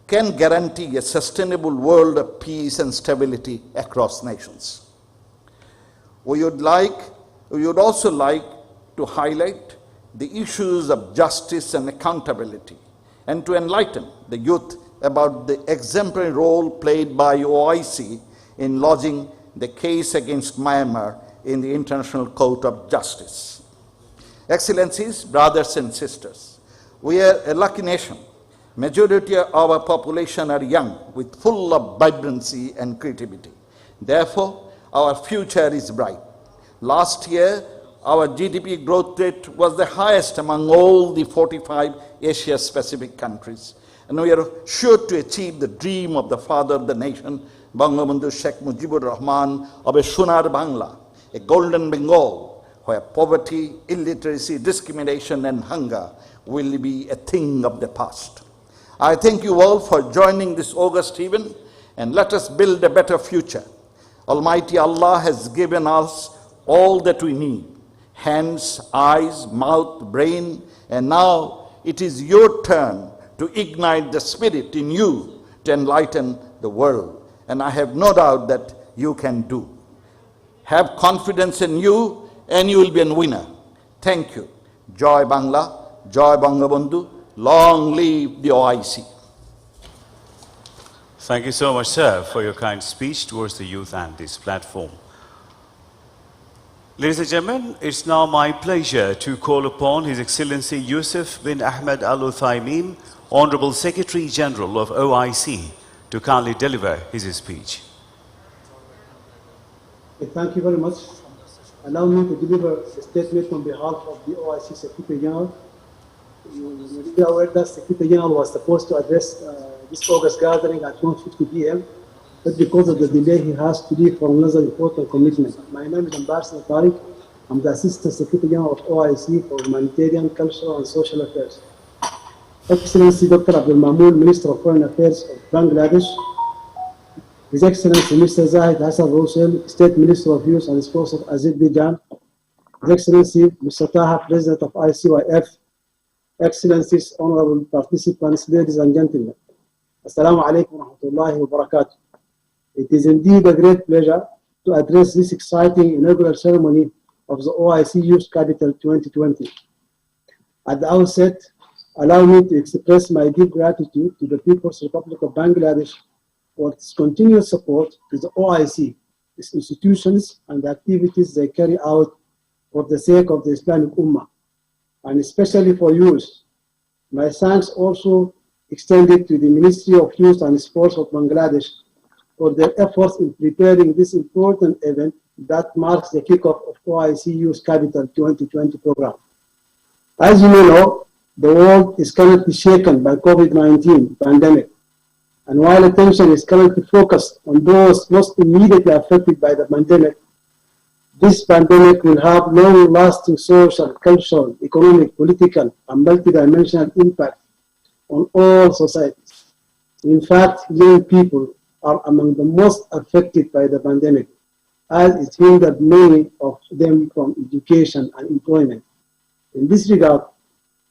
can guarantee a sustainable world of peace and stability across nations. We would also like to highlight the issues of justice and accountability, and to enlighten the youth about the exemplary role played by OIC in lodging the case against Myanmar in the International Court of Justice. Excellencies, brothers and sisters, we are a lucky nation. Majority of our population are young, with full of vibrancy and creativity. Therefore, our future is bright. Last year, our GDP growth rate was the highest among all the 45 Asia-Pacific countries. And we are sure to achieve the dream of the father of the nation, Bangabandhu Sheikh Mujibur Rahman, of a Sonar Bangla, a golden Bengal, where poverty, illiteracy, discrimination and hunger will be a thing of the past. I thank you all for joining this august event, and let us build a better future. Almighty Allah has given us all that we need: hands, eyes, mouth, brain, and now it is your turn to ignite the spirit in you to enlighten the world. And I have no doubt that you can do. Have confidence in you, and you will be a winner. Thank you. Joy Bangla, Joy Bangabandhu, long live the OIC.
Thank you so much, sir, for your kind speech towards the youth and this platform. Ladies and gentlemen, it's now my pleasure to call upon His Excellency Yusuf bin Ahmed Al Uthaymeen, Honorable Secretary General of OIC, to kindly deliver his speech.
Thank you very much. Allow me to deliver a statement on behalf of the OIC Secretary General. You are aware that Secretary General was supposed to address this August gathering at 1:50 p.m. But because of the delay, he has to leave for another important commitment. My name is Ambassador Tariq. I'm the Assistant Secretary General of OIC for Humanitarian, Cultural and Social Affairs. Excellency Dr. Abdul Mahmoud, Minister of Foreign Affairs of Bangladesh. His Excellency Mr. Zahid Hassan Rossel, State Minister of Youth and Sports of Azerbaijan. His Excellency Mr. Taha, President of ICYF. Excellencies, honorable participants, ladies and gentlemen. Assalamu alaikum wa rahmatullahi wa barakatuh. It is indeed a great pleasure to address this exciting inaugural ceremony of the OIC Youth Capital 2020. At the outset, allow me to express my deep gratitude to the People's Republic of Bangladesh for its continuous support to the OIC, its institutions and the activities they carry out for the sake of the Islamic Ummah, and especially for youth. My thanks also extended to the Ministry of Youth and Sports of Bangladesh for their efforts in preparing this important event that marks the kickoff of OIC Youth Capital 2020 program. As you may know, the world is currently shaken by COVID-19 pandemic, and while attention is currently focused on those most immediately affected by the pandemic, this pandemic will have long-lasting social, cultural, economic, political, and multidimensional impact on all societies. In fact, young people are among the most affected by the pandemic, as it hindered many of them from education and employment. In this regard,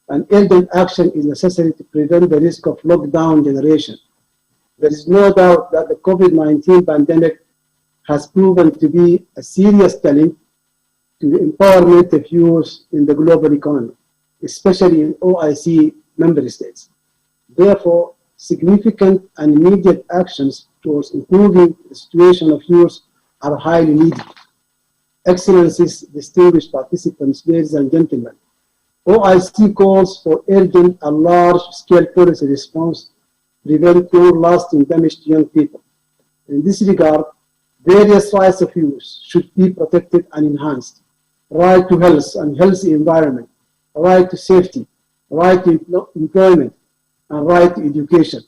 an urgent action is necessary to prevent the risk of lockdown generation. There is no doubt that the COVID-19 pandemic has proven to be a serious challenge to the empowerment of youth in the global economy, especially in OIC member states. Therefore, significant and immediate actions towards improving the situation of youth are highly needed. Excellencies, distinguished participants, ladies and gentlemen, OIC calls for urgent and large-scale policy response to prevent long-lasting damage to young people. In this regard, various rights of youth should be protected and enhanced. Right to health and healthy environment, right to safety, right to employment, and right to education.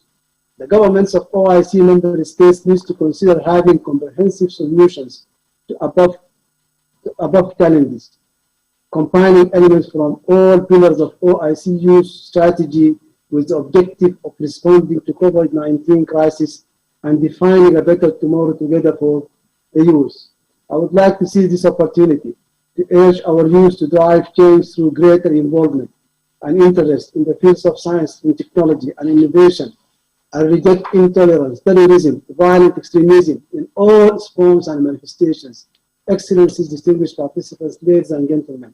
The governments of OIC member states need to consider having comprehensive solutions to above challenges, combining elements from all pillars of OIC youth strategy with the objective of responding to COVID-19 crisis and defining a better tomorrow together for the youth. I would like to seize this opportunity to urge our youth to drive change through greater involvement and interest in the fields of science and technology and innovation, and reject intolerance, terrorism, violent extremism in all its forms and manifestations. Excellencies, distinguished participants, ladies and gentlemen,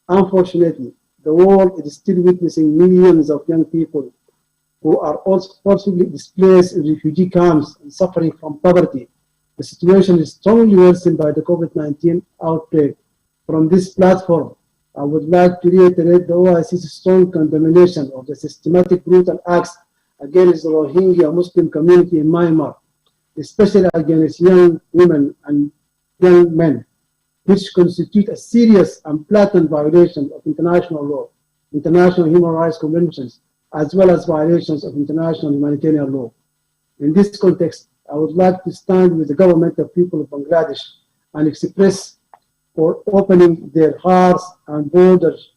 unfortunately, the world is still witnessing millions of young people who are also forcibly displaced in refugee camps and suffering from poverty. The situation is strongly worsened by the COVID-19 outbreak. From this platform, I would like to reiterate the OIC's strong condemnation of the systematic brutal acts against the Rohingya Muslim community in Myanmar, especially against young women and young men, which constitute a serious and blatant violation of international law, international human rights conventions, as well as violations of international humanitarian law. In this context, I would like to stand with the government of people of Bangladesh and express for opening their hearts and borders,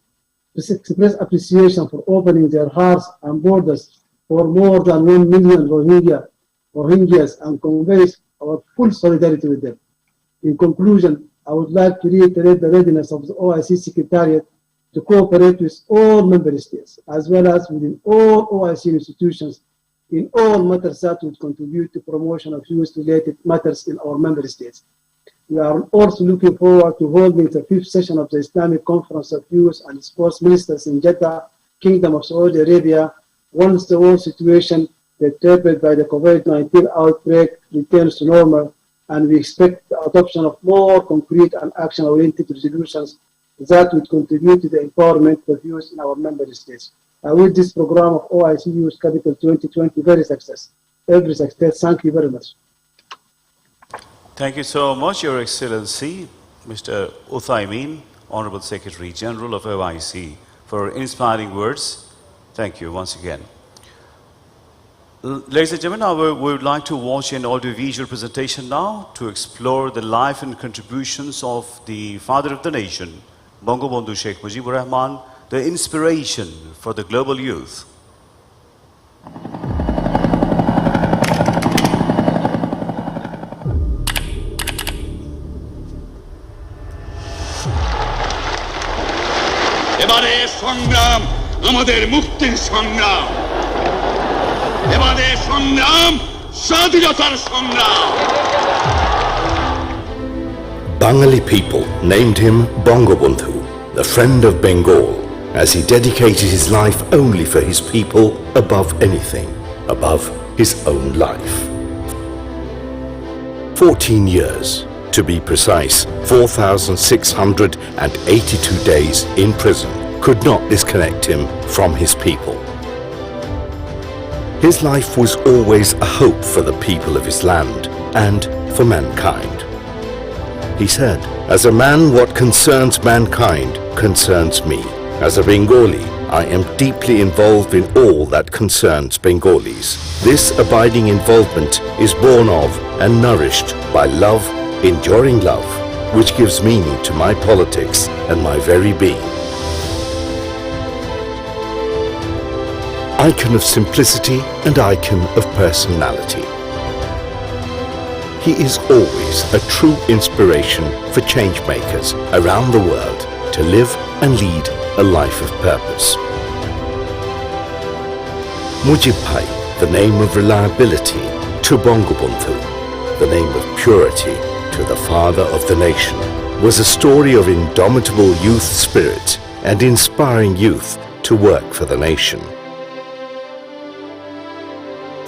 express appreciation for opening their hearts and borders for more than 1 million Rohingyas and conveys our full solidarity with them. In conclusion, I would like to reiterate the readiness of the OIC Secretariat to cooperate with all member states, as well as within all OIC institutions in all matters that would contribute to promotion of youth-related matters in our member states. We are also looking forward to holding the 5th session of the Islamic Conference of Youth and Sports Ministers in Jeddah, Kingdom of Saudi Arabia, once the whole situation perturbed by the COVID-19 outbreak returns to normal, and we expect the adoption of more concrete and action-oriented resolutions that would contribute to the empowerment of youth in our member states. I wish this program of OIC Youth Capital 2020 every success. Thank you very much.
Thank you so much, Your Excellency, Mr. Uthaymin, Honorable Secretary General of OIC, for inspiring words. Thank you once again. Ladies and gentlemen, we would like to watch an audiovisual presentation now to explore the life and contributions of the father of the nation, Bangabandhu Sheikh Mujibur Rahman, the inspiration for the global youth.
এবারে সংগ্রাম আমাদের মুক্তির সংগ্রাম এবারে সংগ্রাম স্বাধীনতার সংগ্রাম
Bengali people named him Bangabandhu, the friend of Bengal, as he dedicated his life only for his people above anything, above his own life. 14 years, to be precise, 4,682 days in prison could not disconnect him from his people. His life was always a hope for the people of his land and for mankind. He said, "As a man, what concerns mankind concerns me. As a Bengali, I am deeply involved in all that concerns Bengalis. This abiding involvement is born of and nourished by love, enduring love, which gives meaning to my politics and my very being. Icon of simplicity and icon of personality. He is always a true inspiration for change makers around the world to live and lead a life of purpose. Mujib Bhai, the name of reliability to Bangabandhu, the name of purity to the father of the nation, was a story of indomitable youth spirit and inspiring youth to work for the nation.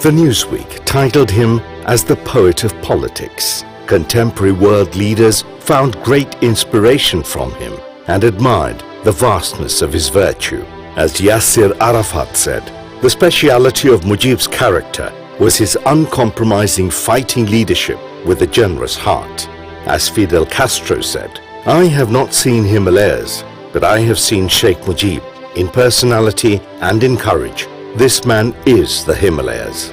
The Newsweek titled him as the poet of politics. Contemporary world leaders found great inspiration from him and admired the vastness of his virtue. As Yasser Arafat said, the speciality of Mujib's character was his uncompromising fighting leadership with a generous heart. As Fidel Castro said, I have not seen Himalayas, but I have seen Sheikh Mujib. In personality and in courage, this man is the Himalayas.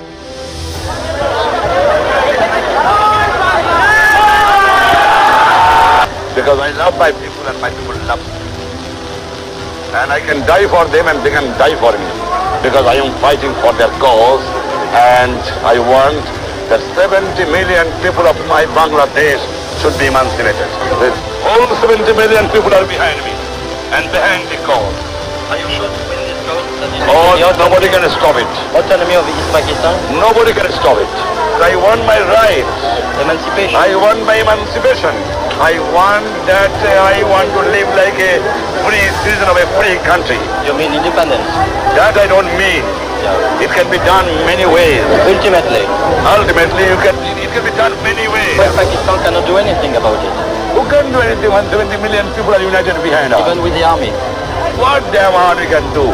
Because I love my people and my people love me. And I can die for them and they can die for me. Because I am fighting for their cause and I want that 70 million people of my Bangladesh should be emancipated. All 70 million people are behind me and behind the cause.
Are you sure to win this cause?
Oh, nobody can stop it.
Autonomy of East Pakistan?
Nobody can stop it. I want my rights.
Emancipation?
I want my emancipation. I want to live like a free citizen of a free country.
You mean independence?
That I don't mean.
Yeah.
It can be done many ways.
Ultimately?
Ultimately, it can be done many ways.
But Pakistan cannot do anything about it.
Who can do anything when 70 million people are united behind us?
Even with the army.
What damn army can do?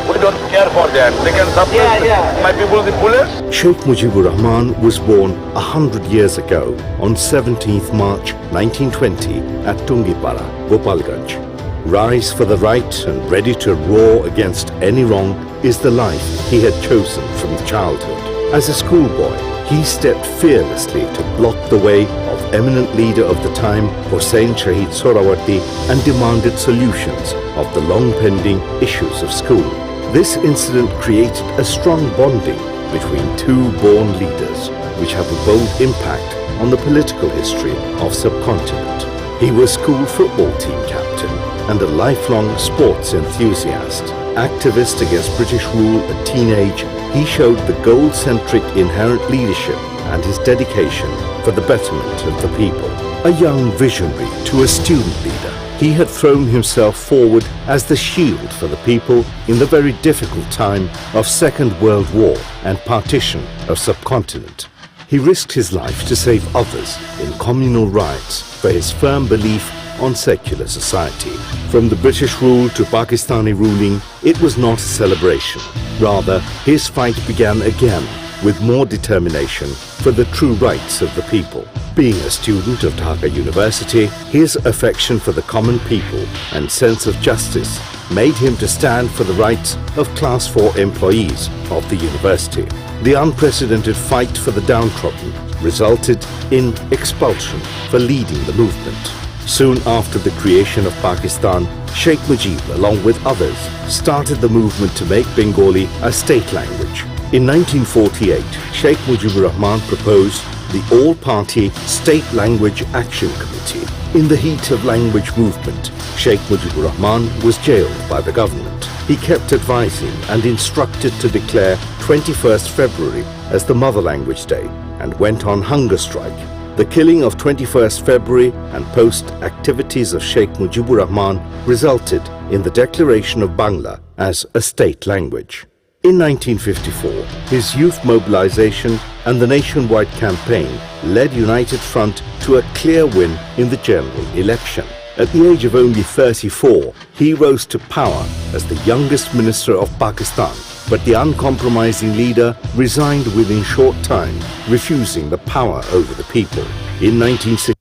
We don't care for them. They can suppress my people, the bullets.
Sheikh Mujibur Rahman was born 100 years ago on 17th March 1920 at Tungipara, Gopalganj. Rise for the right and ready to roar against any wrong is the life he had chosen from childhood. As a schoolboy, he stepped fearlessly to block the way of eminent leader of the time, Hossein Shahid Sohrawardi, and demanded solutions of the long-pending issues of school. This incident created a strong bonding between two born leaders, which have a bold impact on the political history of subcontinent. He was school football team captain and a lifelong sports enthusiast. Activist against British rule at teenage, he showed the goal-centric inherent leadership and his dedication for the betterment of the people. A young visionary to a student leader, he had thrown himself forward as the shield for the people in the very difficult time of Second World War and partition of subcontinent. He risked his life to save others in communal riots for his firm belief on secular society. From the British rule to Pakistani ruling, it was not a celebration. Rather, his fight began again with more determination for the true rights of the people. Being a student of Dhaka University, his affection for the common people and sense of justice made him to stand for the rights of Class 4 employees of the university. The unprecedented fight for the downtrodden resulted in expulsion for leading the movement. Soon after the creation of Pakistan, Sheikh Mujib, along with others, started the movement to make Bengali a state language. In 1948, Sheikh Mujibur Rahman proposed the All-Party State Language Action Committee. In the heat of language movement, Sheikh Mujibur Rahman was jailed by the government. He kept advising and instructed to declare 21st February as the Mother Language Day and went on hunger strike. The killing of 21st February and post-activities of Sheikh Mujibur Rahman resulted in the declaration of Bangla as a state language. In 1954, his youth mobilization and the nationwide campaign led United Front to a clear win in the general election. At the age of only 34, he rose to power as the youngest minister of Pakistan, but the uncompromising leader resigned within short time, refusing the power over the people. In 1960,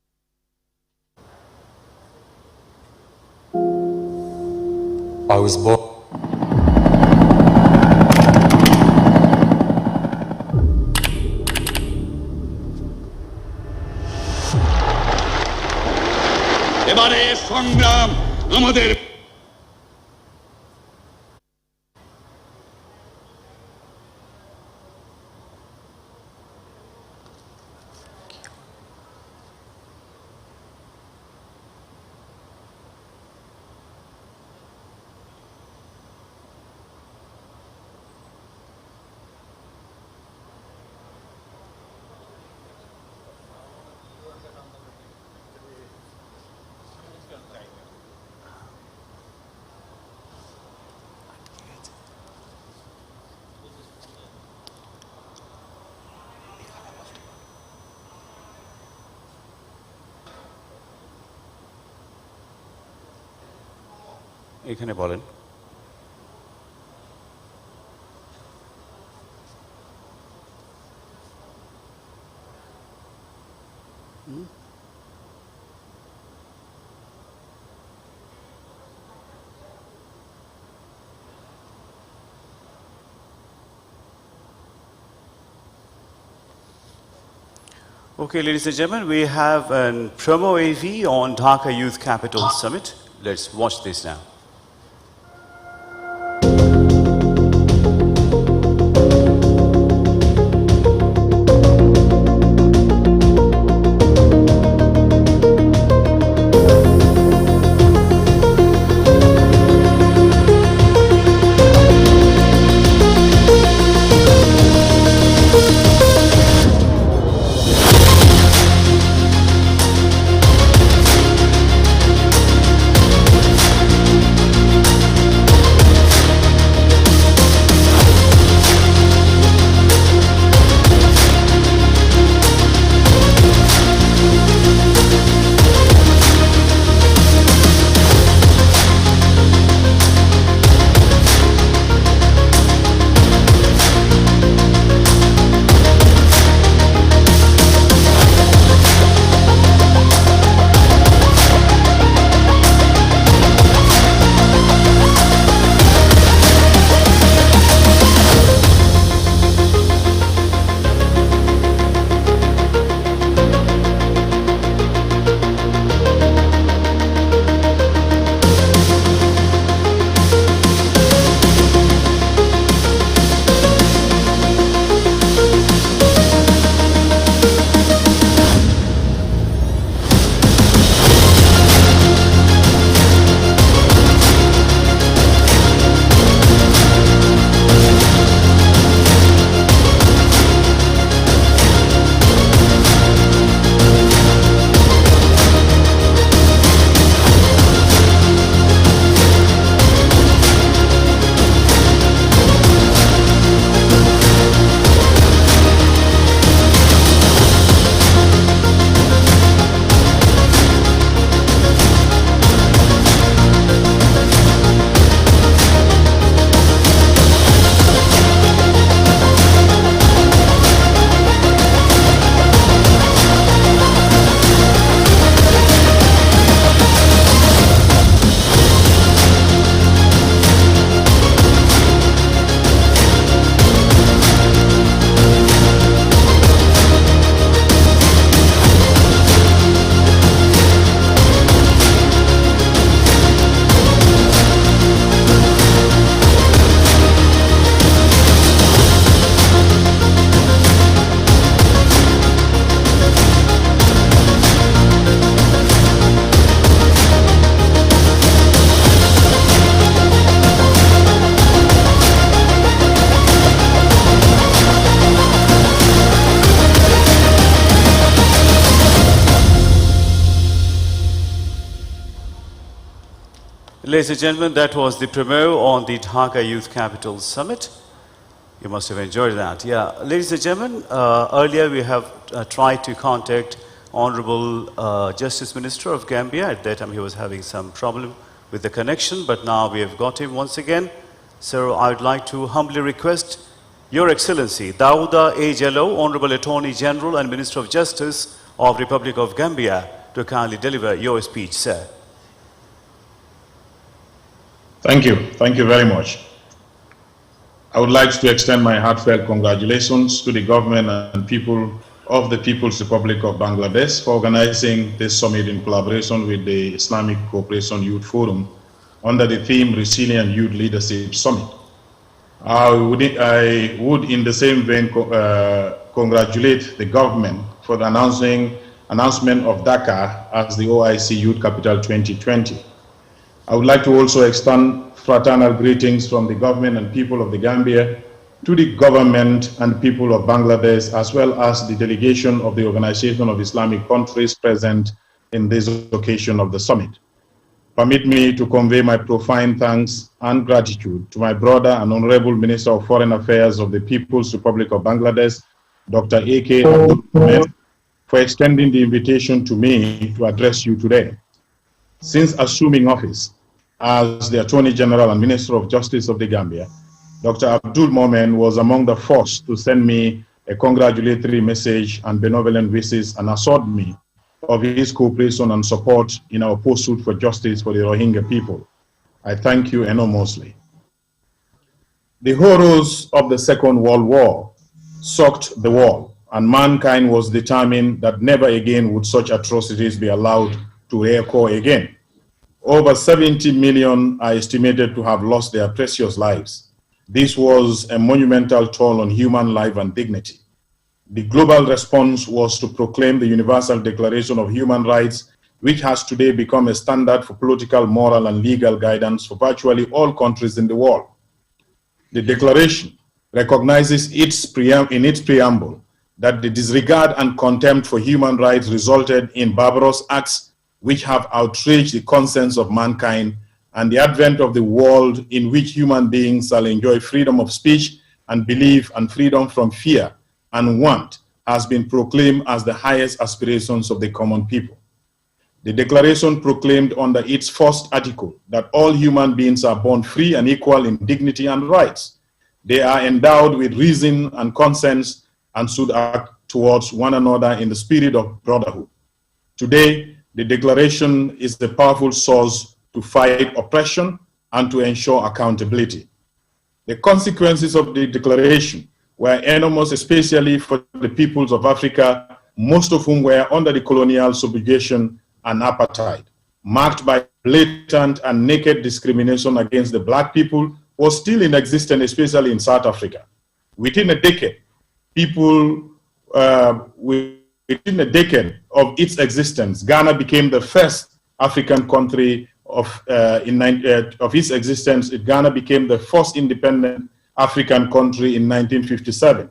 I was born.
এবারে সংগ্রাম আমাদের
এখানে বলেন। Okay, ladies and gentlemen, we have a promo AV on Dhaka Youth Capital Summit. Let's watch this now. Ladies and gentlemen, that was the premiere on the Dhaka Youth Capital Summit. You must have enjoyed that. Yeah, ladies and gentlemen, earlier we have tried to contact Honorable Justice Minister of Gambia. At that time he was having some problem with the connection, but now we have got him once again. So I would like to humbly request Your Excellency, Dauda A. Jallow, Honorable Attorney General and Minister of Justice of Republic of Gambia, to kindly deliver your speech, sir.
Thank you. Thank you very much. I would like to extend my heartfelt congratulations to the government and people of the People's Republic of Bangladesh for organizing this summit in collaboration with the Islamic Cooperation Youth Forum under the theme Resilient Youth Leadership Summit. I would in the same vein congratulate the government for the announcement of Dhaka as the OIC Youth Capital 2020. I would like to also extend fraternal greetings from the government and people of the Gambia to the government and people of Bangladesh, as well as the delegation of the Organization of Islamic Countries present in this occasion of the summit. Permit me to convey my profound thanks and gratitude to my brother and Honorable Minister of Foreign Affairs of the People's Republic of Bangladesh, Dr. A.K. Abdul Hamid, for extending the invitation to me to address you today. Since assuming office, as the Attorney General and Minister of Justice of the Gambia, Dr. Abdul Momen was among the first to send me a congratulatory message and benevolent wishes and assured me of his cooperation and support in our pursuit for justice for the Rohingya people. I thank you enormously. The horrors of the Second World War shocked the world, and mankind was determined that never again would such atrocities be allowed to occur again. Over 70 million are estimated to have lost their precious lives. This was a monumental toll on human life and dignity. The global response was to proclaim the Universal Declaration of Human Rights, which has today become a standard for political, moral, and legal guidance for virtually all countries in the world. The Declaration recognizes in its preamble that the disregard and contempt for human rights resulted in barbarous acts which have outraged the conscience of mankind, and the advent of the world in which human beings shall enjoy freedom of speech and belief and freedom from fear and want has been proclaimed as the highest aspirations of the common people. The Declaration proclaimed under its first article that all human beings are born free and equal in dignity and rights. They are endowed with reason and conscience and should act towards one another in the spirit of brotherhood. Today, the Declaration is the powerful source to fight oppression and to ensure accountability. The consequences of the Declaration were enormous, especially for the peoples of Africa, most of whom were under the colonial subjugation and apartheid. Marked by blatant and naked discrimination against the black people was still in existence, especially in South Africa. Within a decade, within a decade of its existence, Ghana became the first African country of its existence. Ghana became the first independent African country in 1957.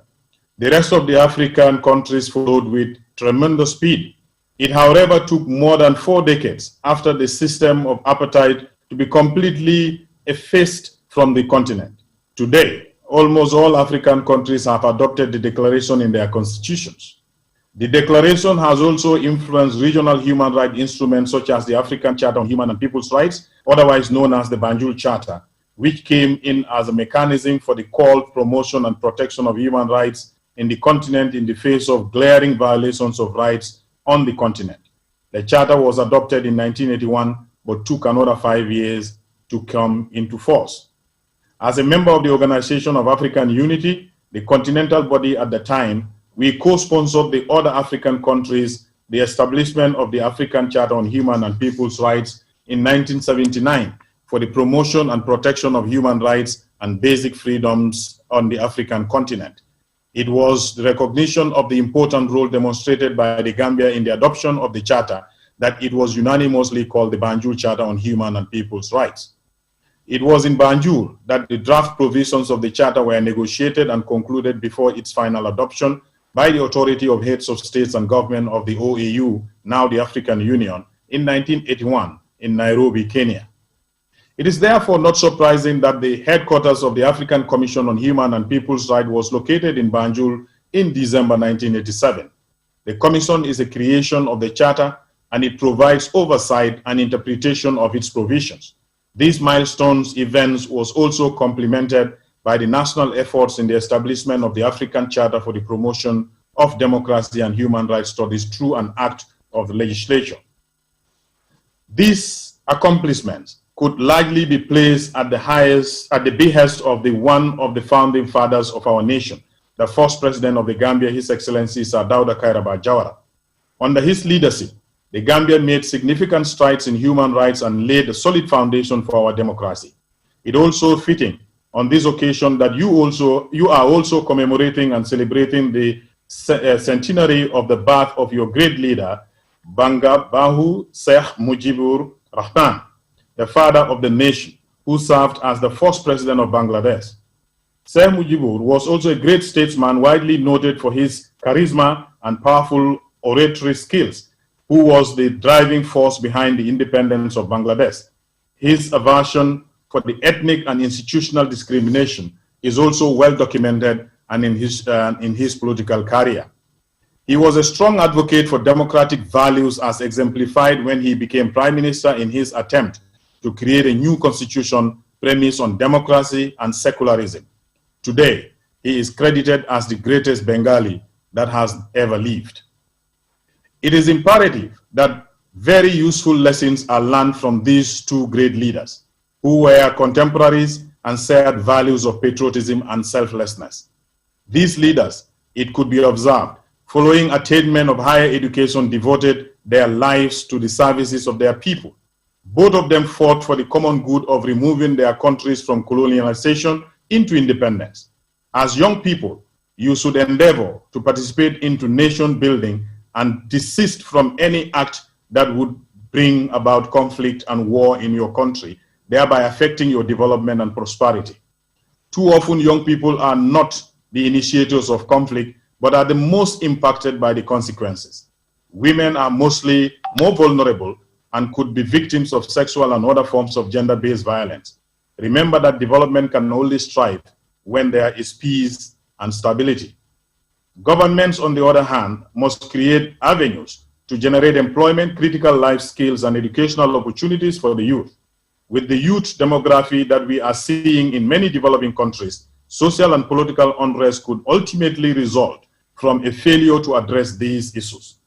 The rest of the African countries followed with tremendous speed. It, however, took more than 4 decades after the system of apartheid to be completely effaced from the continent. Today, almost all African countries have adopted the Declaration in their constitutions. The Declaration has also influenced regional human rights instruments such as the African Charter on Human and People's Rights, otherwise known as the Banjul Charter, which came in as a mechanism for the call, promotion, and protection of human rights in the continent in the face of glaring violations of rights on the continent. The charter was adopted in 1981, but took another 5 years to come into force. As a member of the Organization of African Unity, the continental body at the time, we co-sponsored the other African countries the establishment of the African Charter on Human and People's Rights in 1979 for the promotion and protection of human rights and basic freedoms on the African continent. It was the recognition of the important role demonstrated by the Gambia in the adoption of the Charter that it was unanimously called the Banjul Charter on Human and People's Rights. It was in Banjul that the draft provisions of the Charter were negotiated and concluded before its final adoption by the Authority of Heads of States and Government of the OAU, now the African Union, in 1981 in Nairobi, Kenya. It is therefore not surprising that the headquarters of the African Commission on Human and People's Rights was located in Banjul in December 1987. The Commission is a creation of the Charter and it provides oversight and interpretation of its provisions. These milestones events was also complemented by the national efforts in the establishment of the African Charter for the promotion of democracy and human rights studies through an act of the legislature. These accomplishments could largely be placed at the behest of one of the founding fathers of our nation, the first president of the Gambia, His Excellency Sir Dawda Kairaba Jawara. Under his leadership, the Gambia made significant strides in human rights and laid a solid foundation for our democracy. It also fitting on this occasion that you are also commemorating and celebrating the centenary of the birth of your great leader, Banga Bahu Sheikh Mujibur Rahman, the father of the nation, who served as the first president of Bangladesh. Sheikh Mujibur was also a great statesman, widely noted for his charisma and powerful oratory skills, who was the driving force behind the independence of Bangladesh. His aversion for the ethnic and institutional discrimination is also well documented and in his political career. He was a strong advocate for democratic values as exemplified when he became prime minister in his attempt to create a new constitution premised on democracy and secularism. Today, he is credited as the greatest Bengali that has ever lived. It is imperative that very useful lessons are learned from these two great leaders, who were contemporaries and shared values of patriotism and selflessness. These leaders, it could be observed, following attainment of higher education, devoted their lives to the services of their people. Both of them fought for the common good of removing their countries from colonialization into independence. As young people, you should endeavor to participate into nation building and desist from any act that would bring about conflict and war in your country, thereby affecting your development and prosperity. Too often, young people are not the initiators of conflict, but are the most impacted by the consequences. Women are mostly more vulnerable and could be victims of sexual and other forms of gender-based violence. Remember that development can only strive when there is peace and stability. Governments, on the other hand, must create avenues to generate employment, critical life skills, and educational opportunities for the youth. With the youth demography that we are seeing in many developing countries, social and political unrest could ultimately result from a failure to address these issues.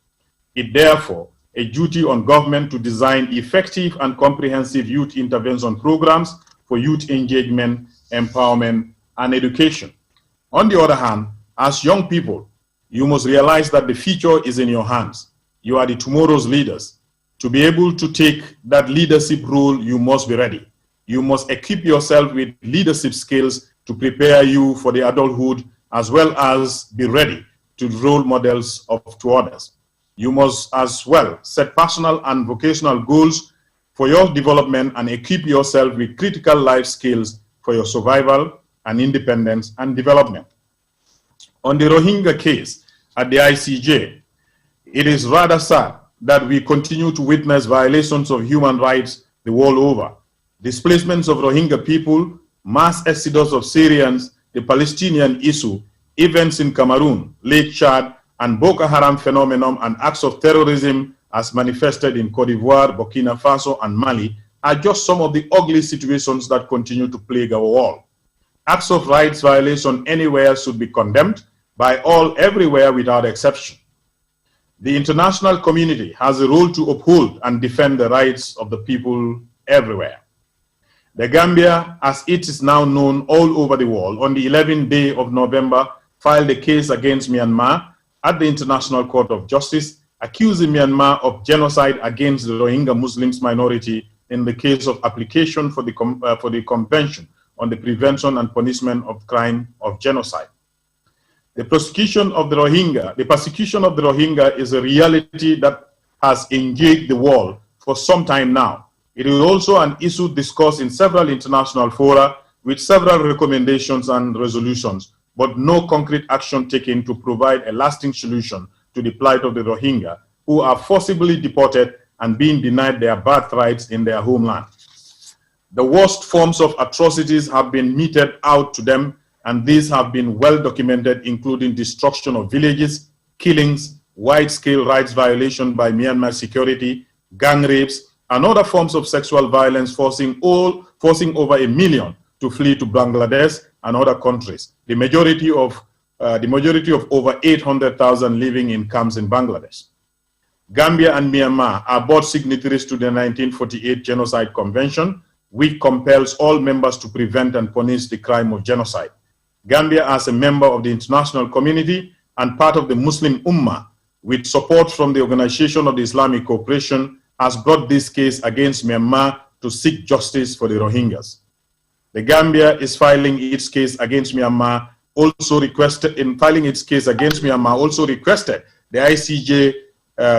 It therefore a duty on government to design effective and comprehensive youth intervention programs for youth engagement, empowerment, and education. On the other hand, as young people, you must realize that the future is in your hands. You are the tomorrow's leaders. To be able to take that leadership role, you must be ready. You must equip yourself with leadership skills to prepare you for the adulthood, as well as be ready to role models to others. You must as well set personal and vocational goals for your development and equip yourself with critical life skills for your survival and independence and development. On the Rohingya case at the ICJ, it is rather sad that we continue to witness violations of human rights the world over. Displacements of Rohingya people, mass exodus of Syrians, the Palestinian issue, events in Cameroon, Lake Chad, and Boko Haram phenomenon and acts of terrorism as manifested in Cote d'Ivoire, Burkina Faso, and Mali are just some of the ugly situations that continue to plague our world. Acts of rights violation anywhere should be condemned by all everywhere without exception. The international community has a role to uphold and defend the rights of the people everywhere. The Gambia, as it is now known all over the world, on the 11th day of November, filed a case against Myanmar at the International Court of Justice, accusing Myanmar of genocide against the Rohingya Muslims minority in the case of application for the Convention on the Prevention and Punishment of Crime of Genocide. The persecution of the Rohingya is a reality that has engaged the world for some time now. It is also an issue discussed in several international fora with several recommendations and resolutions, but no concrete action taken to provide a lasting solution to the plight of the Rohingya, who are forcibly deported and being denied their birthrights in their homeland. The worst forms of atrocities have been meted out to them, and these have been well documented, including destruction of villages, killings, wide-scale rights violation by Myanmar security, gang rapes, and other forms of sexual violence, forcing over 1 million to flee to Bangladesh and other countries. The majority of over 800,000 living in camps in Bangladesh. Gambia and Myanmar are both signatories to the 1948 Genocide Convention, which compels all members to prevent and punish the crime of genocide. Gambia, as a member of the international community and part of the Muslim Ummah, with support from the Organization of the Islamic Cooperation, has brought this case against Myanmar to seek justice for the Rohingyas. The Gambia is filing its case against Myanmar, also requested the ICJ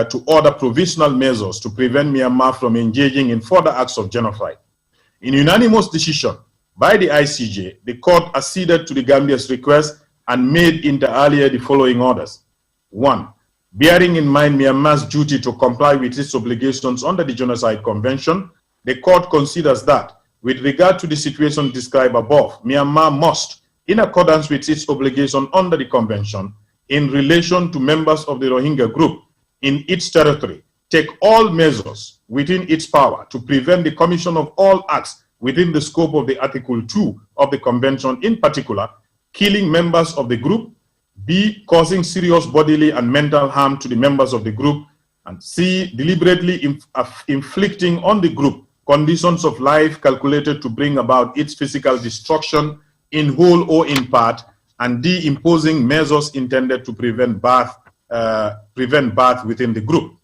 to order provisional measures to prevent Myanmar from engaging in further acts of genocide. In unanimous decision by the ICJ, the court acceded to the Gambia's request and made inter alia the following orders. 1. Bearing in mind Myanmar's duty to comply with its obligations under the Genocide Convention, the court considers that, with regard to the situation described above, Myanmar must, in accordance with its obligation under the Convention, in relation to members of the Rohingya group in its territory, take all measures within its power to prevent the commission of all acts within the scope of the Article 2 of the Convention, in particular, killing members of the group, B, causing serious bodily and mental harm to the members of the group, and C, deliberately inflicting on the group conditions of life calculated to bring about its physical destruction in whole or in part, and D, imposing measures intended to prevent birth within the group.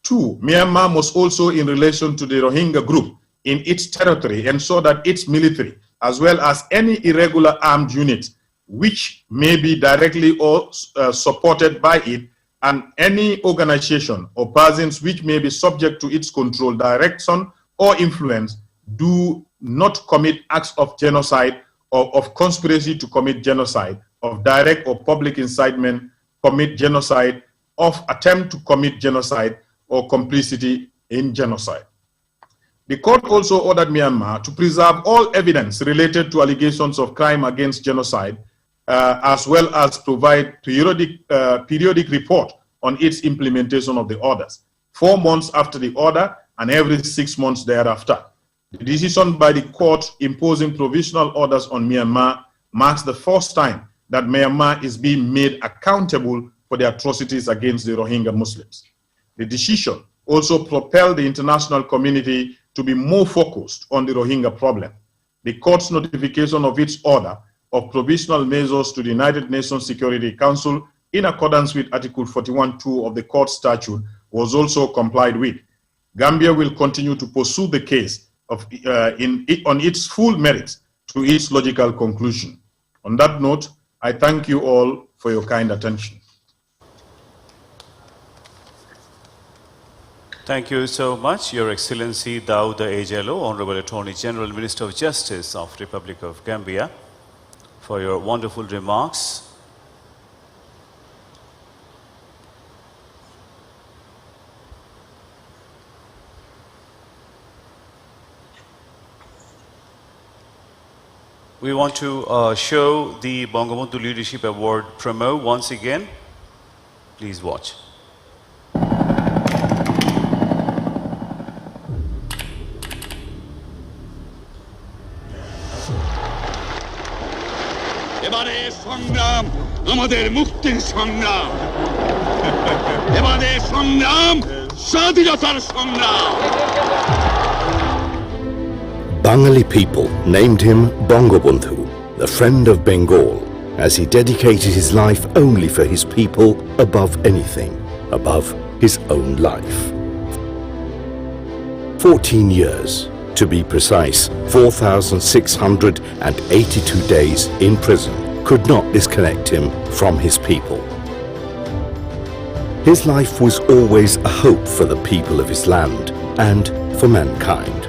2, Myanmar must also, in relation to the Rohingya group in its territory, ensure that its military, as well as any irregular armed unit which may be directly or supported by it, and any organization or persons which may be subject to its control, direction, or influence, do not commit acts of genocide or of conspiracy to commit genocide, of direct or public incitement, commit genocide, of attempt to commit genocide, or complicity in genocide. The court also ordered Myanmar to preserve all evidence related to allegations of crime against genocide, as well as provide periodic report on its implementation of the orders, 4 months after the order and every 6 months thereafter. The decision by the court imposing provisional orders on Myanmar marks the first time that Myanmar is being made accountable for the atrocities against the Rohingya Muslims. The decision also propelled the international community to be more focused on the Rohingya problem. The court's notification of its order of provisional measures to the United Nations Security Council in accordance with Article 41(2) of the court statute was also complied with. Gambia will continue to pursue the case on its full merits to its logical conclusion. On that note, I thank you all for your kind attention.
Thank you so much, Your Excellency Daouda A. Jallow, Honorable Attorney General, Minister of Justice of Republic of Gambia, for your wonderful remarks. We want to show the Bangabandhu Leadership Award promo once again. Please watch.
এবারে সংগ্রাম আমাদের মুক্তির সংগ্রাম এবারে সংগ্রাম স্বাধীনতার সংগ্রাম
Bengali people named him Bangabandhu, the friend of Bengal, as he dedicated his life only for his people above anything, above his own life. 14 years, to be precise, 4,682 days in prison could not disconnect him from his people. His life was always a hope for the people of his land and for mankind.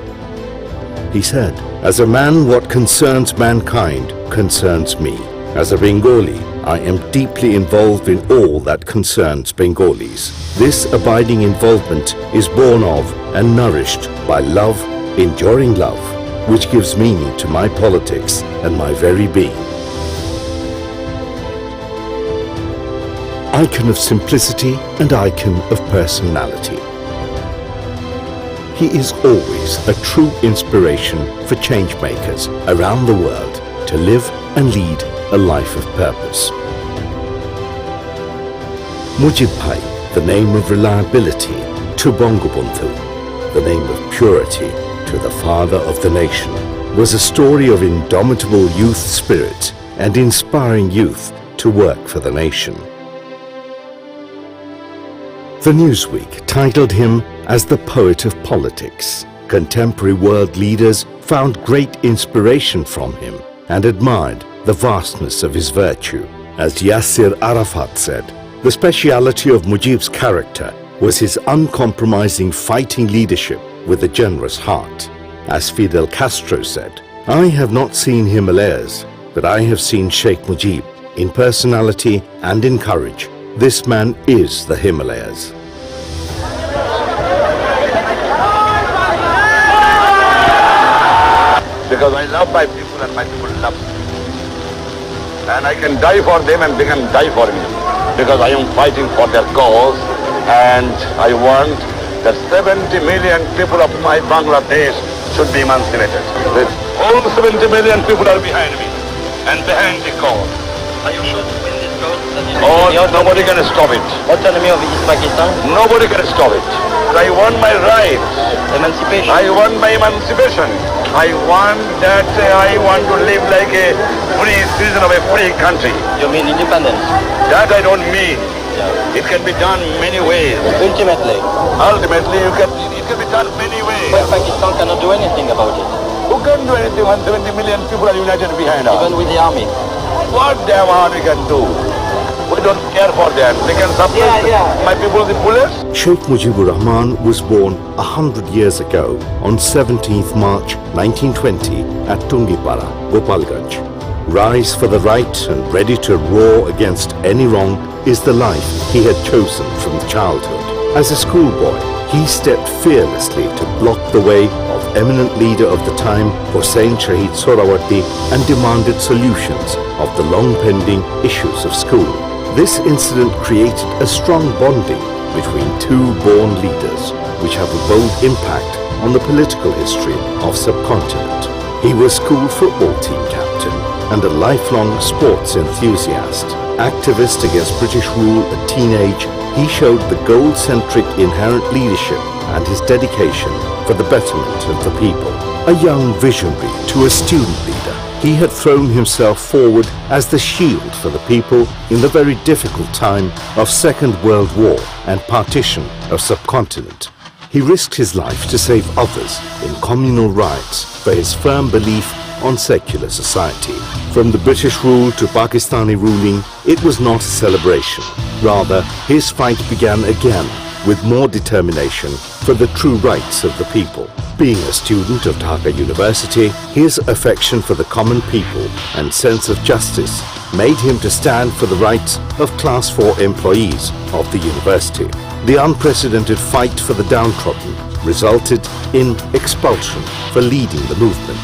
He said, "As a man, what concerns mankind concerns me. As a Bengali, I am deeply involved in all that concerns Bengalis. This abiding involvement is born of and nourished by love, enduring love, which gives meaning to my politics and my very being. Icon of simplicity and icon of personality. He is always a true inspiration for change makers around the world to live and lead a life of purpose. Mujib Bhai, the name of reliability to Bangabandhu, the name of purity to the father of the nation, was a story of indomitable youth spirit and inspiring youth to work for the nation. The Newsweek titled him as the poet of politics. Contemporary world leaders found great inspiration from him and admired the vastness of his virtue. As Yasser Arafat said, the speciality of Mujib's character was his uncompromising fighting leadership with a generous heart. As Fidel Castro said, "I have not seen Himalayas, but I have seen Sheikh Mujib in personality and in courage. This man is the Himalayas."
Because I love my people and my people love me. And I can die for them and they can die for me. Because I am fighting for their cause And I want that 70 million people of my Bangladesh should be emancipated. With all 70 million people are behind me and behind the cause.
Are you sure to win this cause?
Oh, nobody can stop it.
Autonomy of East Pakistan?
Nobody can stop it. I want my rights.
Emancipation?
I want my emancipation. I want to live like a free citizen of a free country.
You mean independence?
That I don't mean. It can be done many ways.
Ultimately?
Ultimately, it can be done many ways.
But Pakistan cannot do anything about it.
Who can do anything when 70 million people are united behind us?
Even with the army?
What damn army can do? We don't care for them. They can suppress my people with bullets.
Sheikh Mujibur Rahman was born 100 years ago on 17th March 1920 at Tungipara, Gopalganj. Rise for the right and ready to roar against any wrong is the life he had chosen from childhood. As a schoolboy, he stepped fearlessly to block the way of eminent leader of the time, Hossein Shahid Sohrawardi, and demanded solutions of the long-pending issues of school. This incident created a strong bonding between two born leaders, which have a bold impact on the political history of subcontinent. He was school football team captain and a lifelong sports enthusiast. Activist against British rule at teenage, he showed the goal-centric inherent leadership and his dedication for the betterment of the people. A young visionary to a student leader, he had thrown himself forward as the shield for the people in the very difficult time of Second World War and partition of subcontinent. He risked his life to save others in communal riots for his firm belief on secular society. From the British rule to Pakistani ruling, it was not a celebration. Rather, his fight began again with more determination for the true rights of the people. Being a student of Dhaka University, his affection for the common people and sense of justice made him to stand for the rights of Class 4 employees of the university. The unprecedented fight for the downtrodden resulted in expulsion for leading the movement.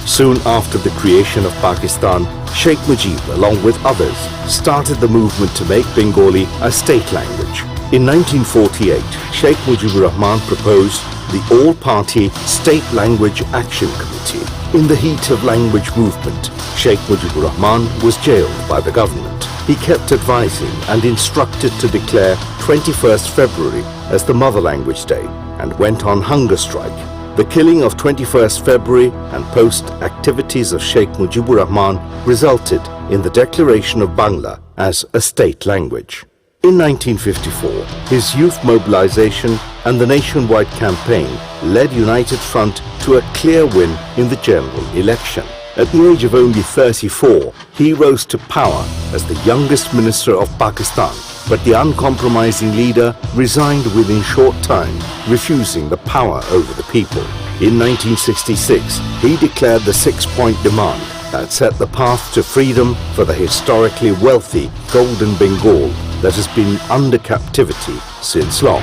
Soon after the creation of Pakistan, Sheikh Mujib, along with others, started the movement to make Bengali a state language. In 1948, Sheikh Mujibur Rahman proposed the All-Party State Language Action Committee. In the heat of language movement, Sheikh Mujibur Rahman was jailed by the government. He kept advising and instructed to declare 21st February as the Mother Language Day and went on hunger strike. The killing of 21st February and post-activities of Sheikh Mujibur Rahman resulted in the declaration of Bangla as a state language. In 1954, his youth mobilization and the nationwide campaign led United Front to a clear win in the general election. At the age of only 34, he rose to power as the youngest minister of Pakistan, but the uncompromising leader resigned within short time, refusing the power over the people. In 1966, he declared the 6-point demand that set the path to freedom for the historically wealthy Golden Bengal that has been under captivity since long.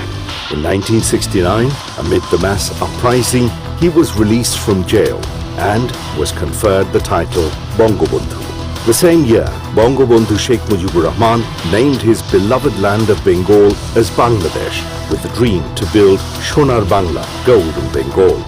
In 1969, amid the mass uprising, he was released from jail and was conferred the title Bangabandhu. The same year, Bangabandhu Sheikh Mujibur Rahman named his beloved land of Bengal as Bangladesh, with the dream to build Sonar Bangla, Golden Bengal.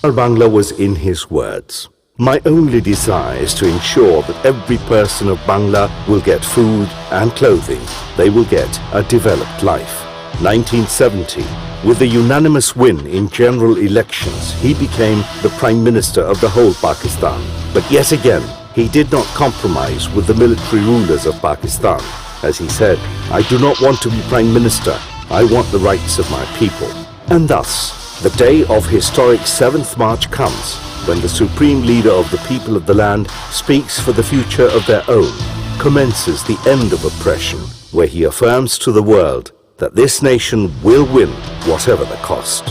Bangla was in his words. My only desire is to ensure that every person of Bangla will get food and clothing. They will get a developed life. 1970, with a unanimous win in general elections, he became the Prime Minister of the whole Pakistan. But yet again, he did not compromise with the military rulers of Pakistan. As he said, I do not want to be Prime Minister. I want the rights of my people. And thus, the day of historic 7th March comes, when the supreme leader of the people of the land speaks for the future of their own, commences the end of oppression, where he affirms to the world that this nation will win whatever the cost.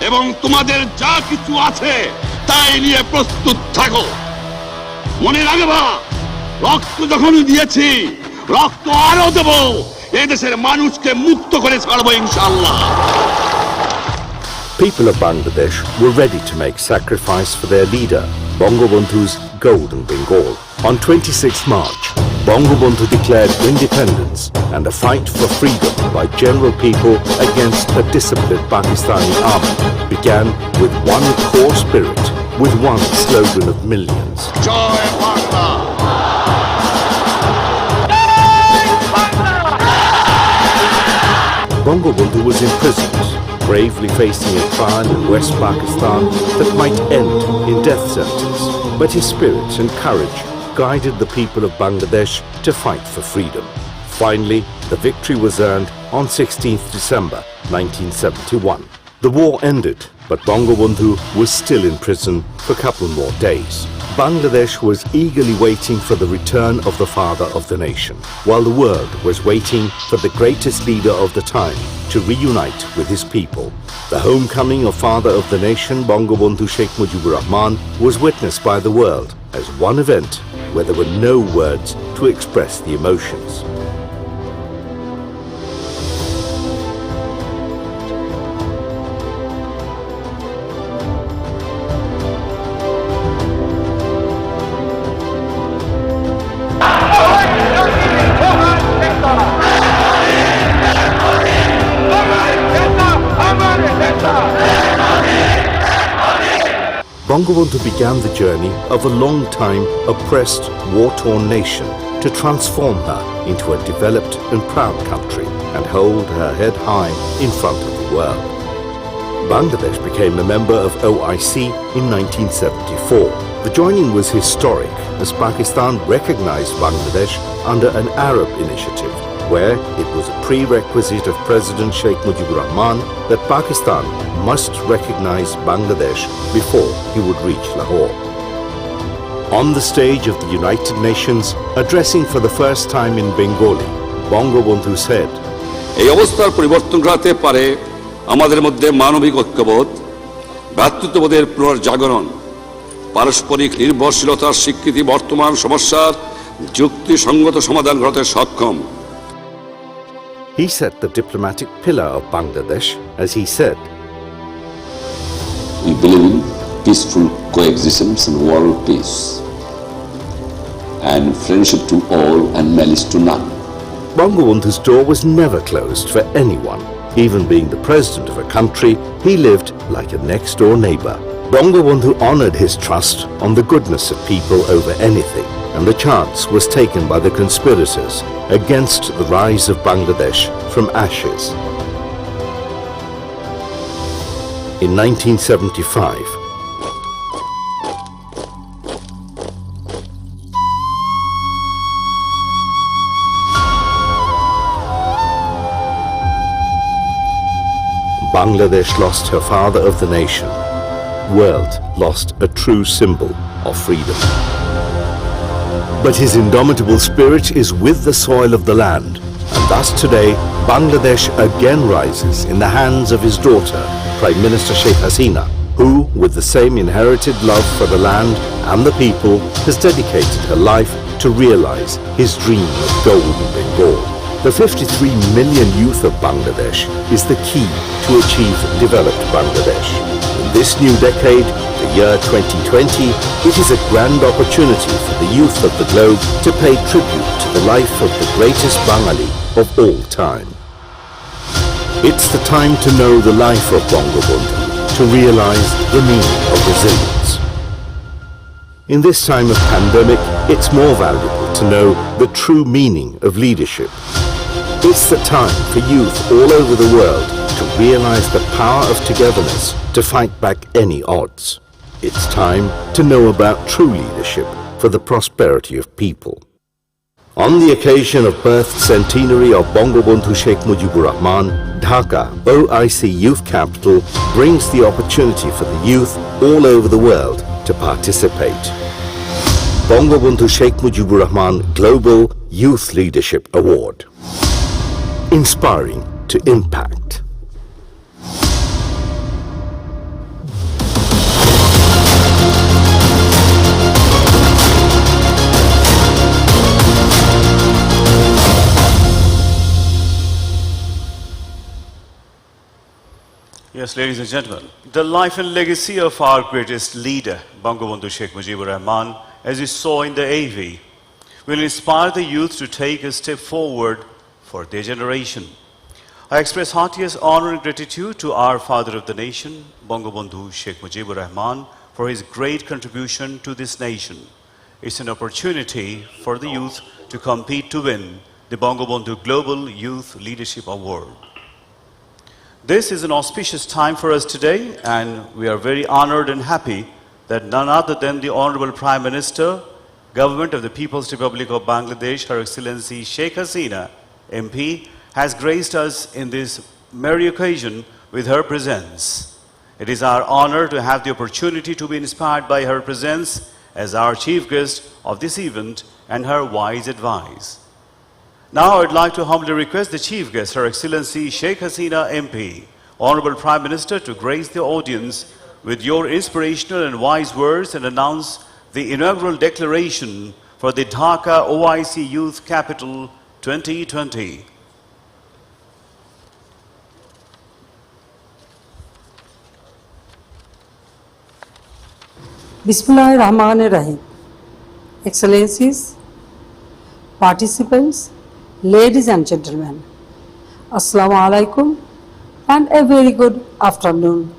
এবং তোমাদের যা কিছু আছে তাই নিয়ে প্রস্তুত থাকো মনে রাখবা রক্ত যখন দিয়েছি রক্ত আরো দেব এই দেশের মানুষকে মুক্ত করে ছাড়বো ইনশাআল্লাহ
People of Bangladesh were ready to make sacrifice for their leader, Bangabandhu's Golden Bengal. On 26 March, Bangabandhu declared independence and a fight for freedom by general people against a disciplined Pakistani army began with one core spirit, with one slogan of millions.
Joy Bangla!
Bangabandhu was imprisoned, bravely facing a trial in West Pakistan that might end in death sentence. But his spirit and courage guided the people of Bangladesh to fight for freedom. Finally, the victory was earned on 16th December 1971. The war ended, but Bangabandhu was still in prison for a couple more days. Bangladesh was eagerly waiting for the return of the father of the nation, while the world was waiting for the greatest leader of the time to reunite with his people. The homecoming of father of the nation, Bangabandhu Sheikh Mujibur Rahman, was witnessed by the world as one event where there were no words to express the emotions. Bangabandhu began the journey of a long-time oppressed, war-torn nation to transform her into a developed and proud country and hold her head high in front of the world. Bangladesh became a member of OIC in 1974. The joining was historic as Pakistan recognized Bangladesh under an Arab initiative, where it was a prerequisite of President Sheikh Mujibur Rahman that Pakistan must recognize Bangladesh before he would reach Lahore. On the stage of the United Nations, addressing for the first time in Bengali, Bangabandhu said,
এই অবস্থার পরিবর্তন ঘটাতে পারে আমাদের মধ্যে মানবিক ঐক্যবোধ, ভ্রাতৃত্ববোধের পুনর্জাগরণ, পারস্পরিক নির্ভরশীলতার স্বীকৃতি বর্তমান সমস্যার যুক্তিসঙ্গত সমাধান ঘটাতে সক্ষম।
He set the diplomatic pillar of Bangladesh as he said,
We believe in peaceful coexistence and world peace, and friendship to all and malice to none.
Bangabandhu's door was never closed for anyone. Even being the president of a country, he lived like a next-door neighbor. Bangabandhu honored his trust on the goodness of people over anything, and the chance was taken by the conspirators against the rise of Bangladesh from ashes. In 1975, Bangladesh lost her father of the nation. World lost a true symbol of freedom. But his indomitable spirit is with the soil of the land, and thus today Bangladesh again rises in the hands of his daughter, Prime Minister Sheikh Hasina, who, with the same inherited love for the land and the people, has dedicated her life to realize his dream of Golden Bengal. The 53 million youth of Bangladesh is the key to achieve developed Bangladesh. In this new decade, the year 2020, it is a grand opportunity for the youth of the globe to pay tribute to the life of the greatest Bengali of all time. It's the time to know the life of Bangabandhu, to realize the meaning of resilience. In this time of pandemic, it's more valuable to know the true meaning of leadership. It's the time for youth all over the world to realize the power of togetherness to fight back any odds. It's time to know about true leadership for the prosperity of people. On the occasion of birth centenary of Bangabandhu Sheikh Mujibur Rahman, Dhaka OIC Youth Capital brings the opportunity for the youth all over the world to participate. Bangabandhu Sheikh Mujibur Rahman Global Youth Leadership Award. Inspiring to impact.
Yes, ladies and gentlemen, the life and legacy of our greatest leader, Bangabandhu Sheikh Mujibur Rahman, as we saw in the AV, will inspire the youth to take a step forward for their generation. I express heartiest honor and gratitude to our father of the nation, Bangabandhu Sheikh Mujibur Rahman, for his great contribution to this nation. It's an opportunity for the youth to compete to win the Bangabandhu Global Youth Leadership Award. This is an auspicious time for us today, and we are very honored and happy that none other than the Honorable Prime Minister, Government of the People's Republic of Bangladesh, Her Excellency Sheikh Hasina, MP, has graced us in this merry occasion with her presence. It is our honor to have the opportunity to be inspired by her presence as our chief guest of this event and her wise advice. Now I would like to humbly request the chief guest, Her Excellency Sheikh Hasina MP, Honorable Prime Minister, to grace the audience with your inspirational and wise words and announce the inaugural declaration for the Dhaka OIC Youth Capital 2020.
Bismillahirrahmanirrahim. Excellencies, participants, ladies and gentlemen, Assalamu alaikum and a very good afternoon.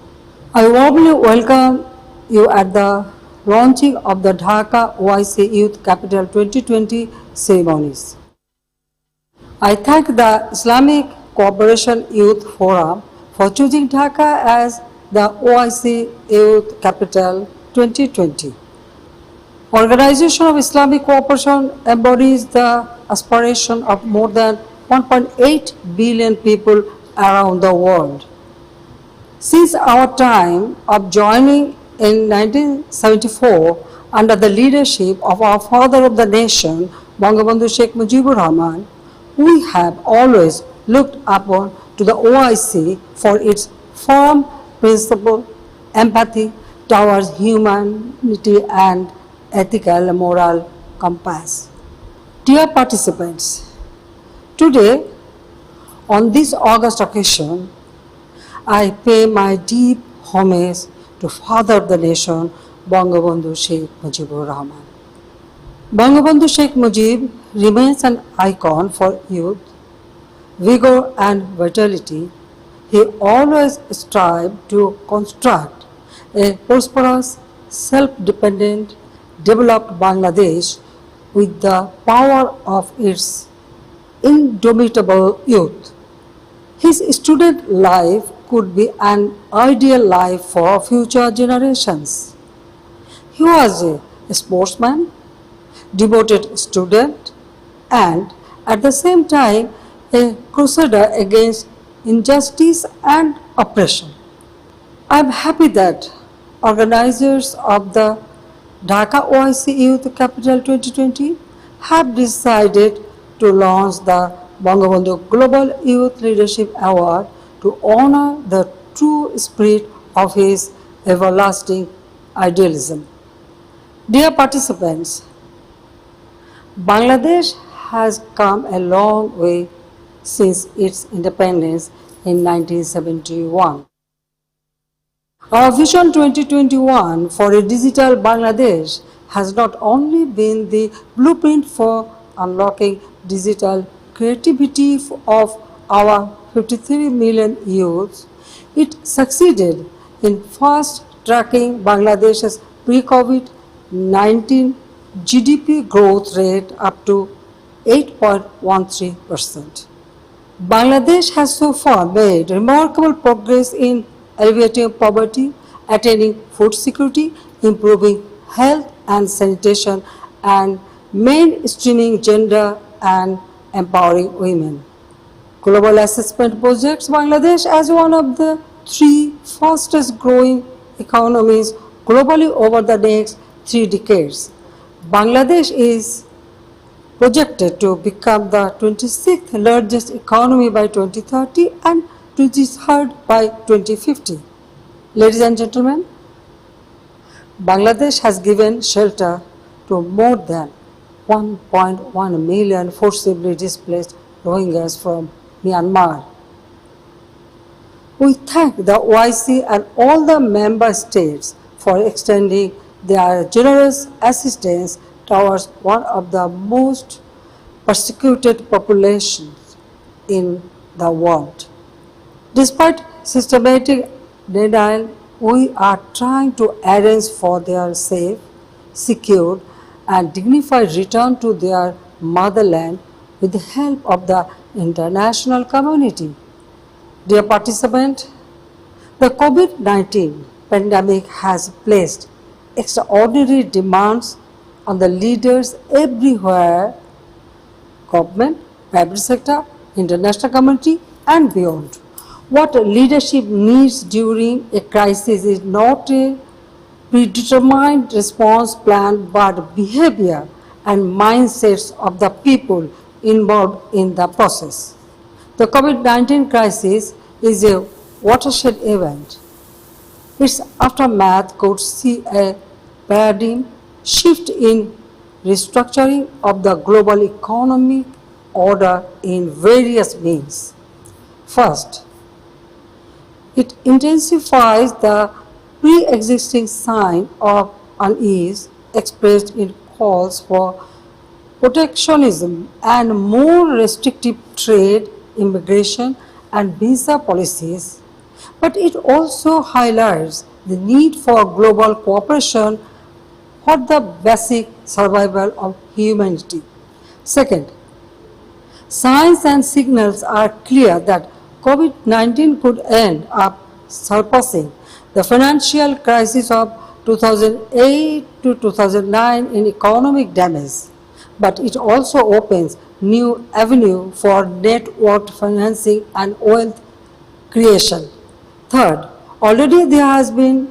I warmly welcome you at the launching of the Dhaka OIC Youth Capital 2020 ceremonies. I thank the Islamic Cooperation Youth Forum for choosing Dhaka as the OIC Youth Capital 2020. Organization of Islamic Cooperation embodies the aspiration of more than 1.8 billion people around the world. Since our time of joining in 1974 under the leadership of our father of the nation, Bangabandhu Sheikh Mujibur Rahman, we have always looked upon to the OIC for its firm principle, empathy towards humanity and ethical and moral compass. Dear participants, today on this august occasion, I pay my deep homage to Father of the Nation, Bangabandhu Sheikh Mujibur Rahman. Bangabandhu Sheikh Mujib remains an icon for youth, vigor and vitality. He always strived to construct a prosperous, self-dependent, developed Bangladesh with the power of its indomitable youth. His student life could be an ideal life for future generations. He was a sportsman, devoted student, and at the same time a crusader against injustice and oppression. I am happy that organizers of the Dhaka OIC Youth Capital 2020 have decided to launch the Bangabandhu Global Youth Leadership Award to honor the true spirit of his everlasting idealism. Dear participants, Bangladesh has come a long way since its independence in 1971. Our Vision 2021 for a digital Bangladesh has not only been the blueprint for unlocking digital creativity of our 53 million youths, it succeeded in fast-tracking Bangladesh's pre-COVID-19 GDP growth rate up to 8.13%. Bangladesh has so far made remarkable progress in alleviating poverty, attaining food security, improving health and sanitation, and mainstreaming gender and empowering women. Global Assessment projects Bangladesh as one of the 3 fastest growing economies globally over the next 3 decades. Bangladesh is projected to become the 26th largest economy by 2030 and 23rd by 2050. Ladies and gentlemen, Bangladesh has given shelter to more than 1.1 million forcibly displaced Rohingyas from Myanmar. We thank the OIC and all the member states for extending their generous assistance towards one of the most persecuted populations in the world. Despite systematic denial, we are trying to arrange for their safe, secure, and dignified return to their motherland with the help of the international community. Dear participants, the COVID-19 pandemic has placed extraordinary demands on the leaders everywhere, government, private sector, international community, and beyond. What leadership needs during a crisis is not a predetermined response plan, but behavior and mindsets of the people involved in the process. The COVID-19 crisis is a watershed event. Its aftermath could see a paradigm shift in restructuring of the global economic order in various means. First, it intensifies the pre-existing sign of unease expressed in calls for protectionism and more restrictive trade, immigration, and visa policies, but it also highlights the need for global cooperation for the basic survival of humanity. Second, signs and signals are clear that COVID-19 could end up surpassing the financial crisis of 2008 to 2009 in economic damage, but it also opens new avenue for networked financing and wealth creation. Third, already there has been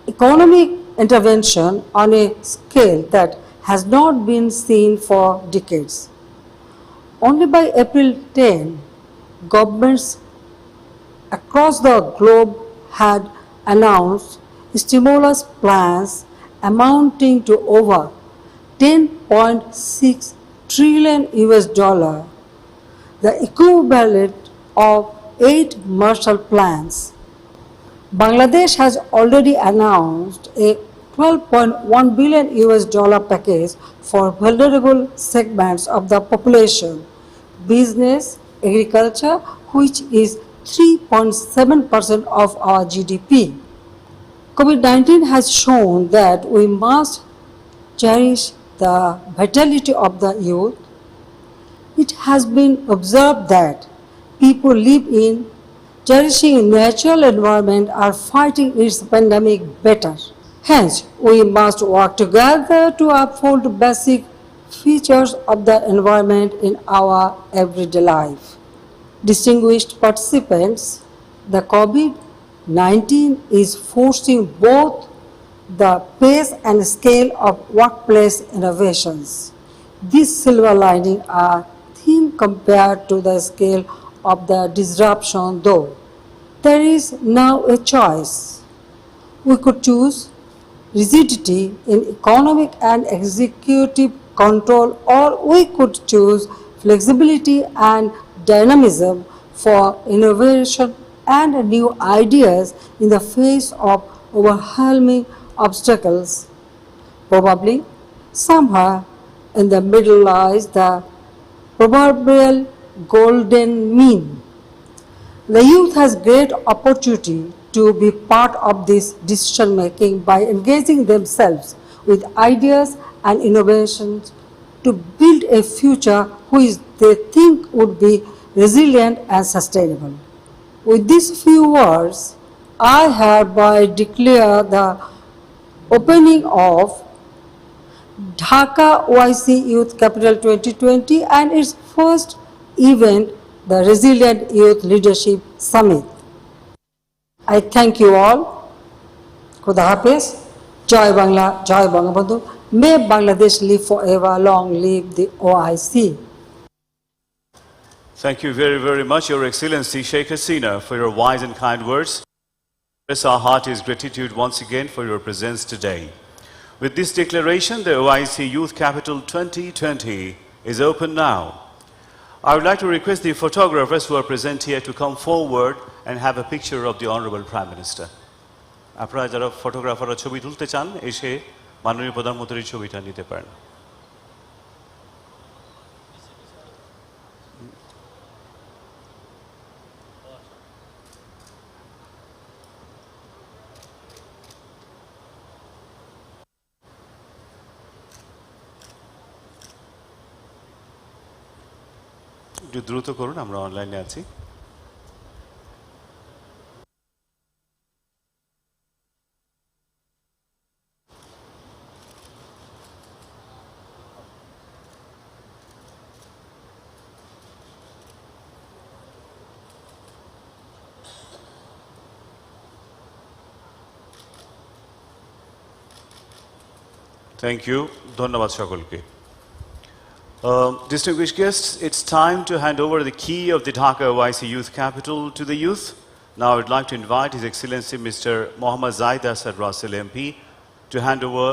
economic intervention on a scale that has not been seen for decades. Only by April 10, governments across the globe had announced stimulus plans amounting to over 10.6 trillion US dollar, the equivalent of 8 Marshall Plans. Bangladesh has already announced a 12.1 billion US dollar package for vulnerable segments of the population, business, agriculture, which is 3.7% of our GDP. COVID-19 has shown that we must cherish the vitality of the youth. It has been observed that people live in cherishing natural environment are fighting its pandemic better. Hence, we must work together to uphold basic features of the environment in our everyday life. Distinguished participants, the COVID-19 is forcing both the pace and scale of workplace innovations. These silver linings are thin compared to the scale of the disruption, though. There is now a choice. We could choose rigidity in economic and executive control, or we could choose flexibility and dynamism for innovation and new ideas in the face of overwhelming obstacles. Probably, somewhere in the middle lies the proverbial golden mean. The youth has great opportunity to be part of this decision making by engaging themselves with ideas and innovations to build a future which they think would be resilient and sustainable. With these few words, I hereby declare the opening of Dhaka OIC Youth Capital 2020 and its first event, the Resilient Youth Leadership Summit. I thank you all. Khuda Hafiz. Jai Bangla, Jai Bangabandhu. May Bangladesh live forever. Long live the OIC.
Thank you very, very much, Your Excellency Sheikh Hasina, for your wise and kind words. Our heart is gratitude once again for your presence today. With this declaration, the OIC Youth Capital 2020 is open now. I would like to request the photographers who are present here to come forward and have a picture of the Honorable Prime Minister. আপনারা যারা ফটোগ্রাফাররা ছবি তুলতে চান এসে মাননীয় প্রধানমন্ত্রীর ছবিটা নিতে পারেন। একটু দ্রুত করুন, আমরা অনলাইনে আছি। Thank you. ধন্যবাদ সকলকে। Distinguished guests, it's time to hand over the key of the Dhaka OIC Youth Capital to the youth. Now I'd like to invite His Excellency Mr. Mohammad Zaid Asad Russell MP to hand over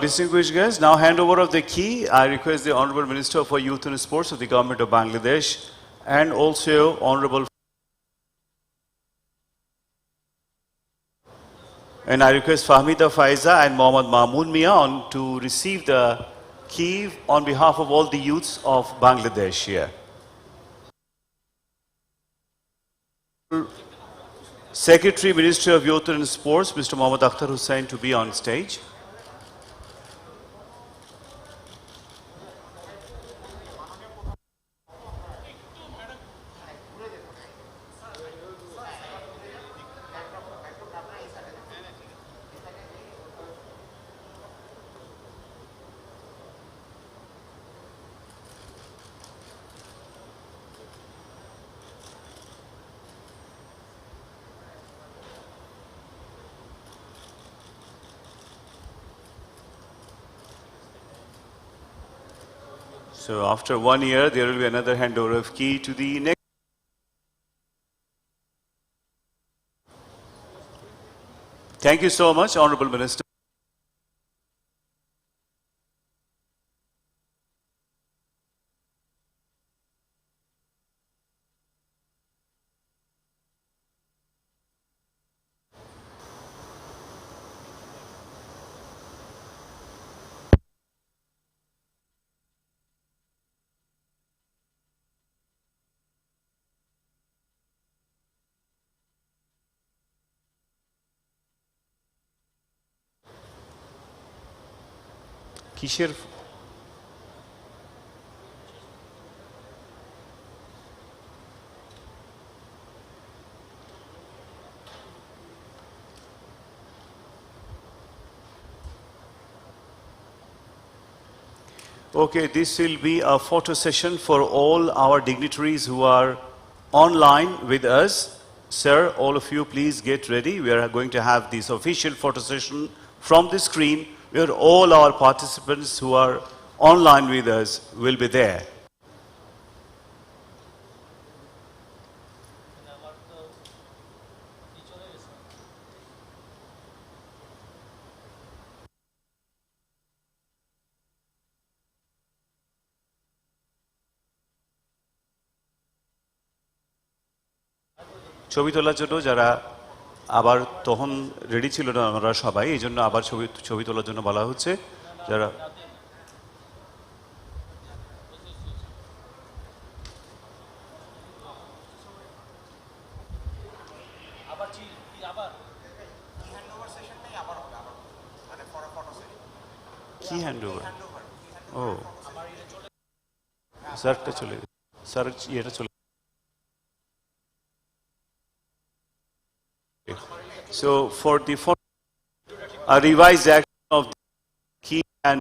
distinguished guests, now handover of the key. I request the Honorable Minister for Youth and Sports of the Government of Bangladesh and also Honorable and I request Fahmida Faiza and Mohammad Mahmood Mia to receive the key on behalf of all the youths of Bangladesh here. Secretary, Ministry of Youth and Sports, Mr. Mohammad Akhtar Hussain, to be on stage. So after 1 year, there will be another handover of key to the next. Thank you so much, Honorable Minister. কিসের Okay, this will be a photo session for all our dignitaries who are online with us. Sir, all of you please get ready. We are going to have this official photo session from the screen where all our participants who are online with us will be there. ছবি তোলার জন্য যারা আবার তখন ready ছিল না আমরা সবাই, এই জন্য আবার ছবি তোলার জন্য বলা হচ্ছে যারা কি হ্যান্ডওভার ও স্যারটা চলে স্যার ইয়েটা চলে So for the a revised action of the key and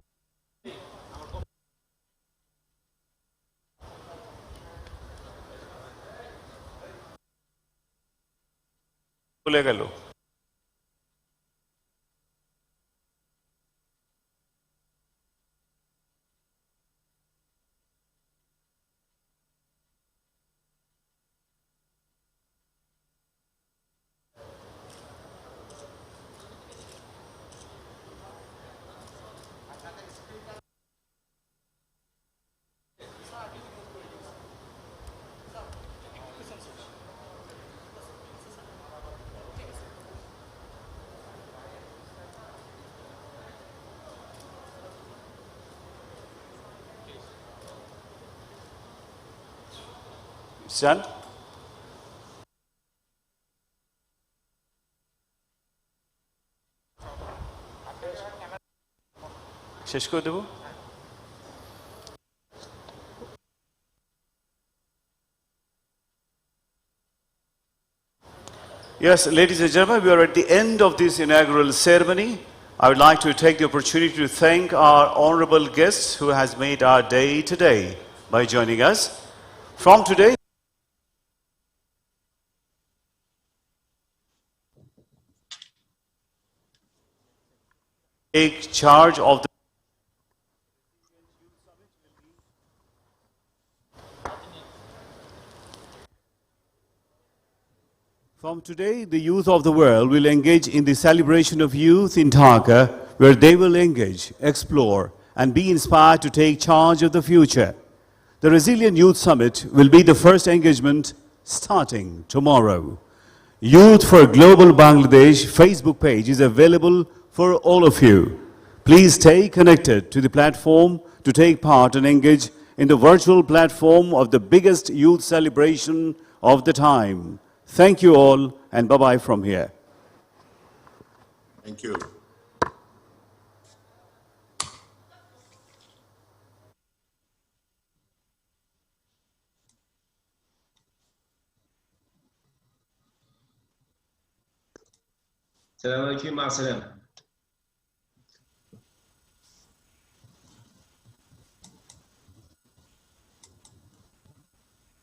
বলে গেল। Son? শেষ করে দেব। Yes, ladies and gentlemen, we are at the end of this inaugural ceremony. I would like to take the opportunity to thank our honorable guests who has made our day today by joining us. From today, take charge of the From today, the youth of the world will engage in the celebration of youth in Dhaka, where they will engage, explore, and be inspired to take charge of the future. The Resilient Youth Summit will be the first engagement starting tomorrow. Youth for Global Bangladesh Facebook page is available for all of you. Please stay connected to the platform to take part and engage in the virtual platform of the biggest youth celebration of the time. Thank you all, and bye-bye from here.
Thank you.
Selamünaleyküm, ma'asalam.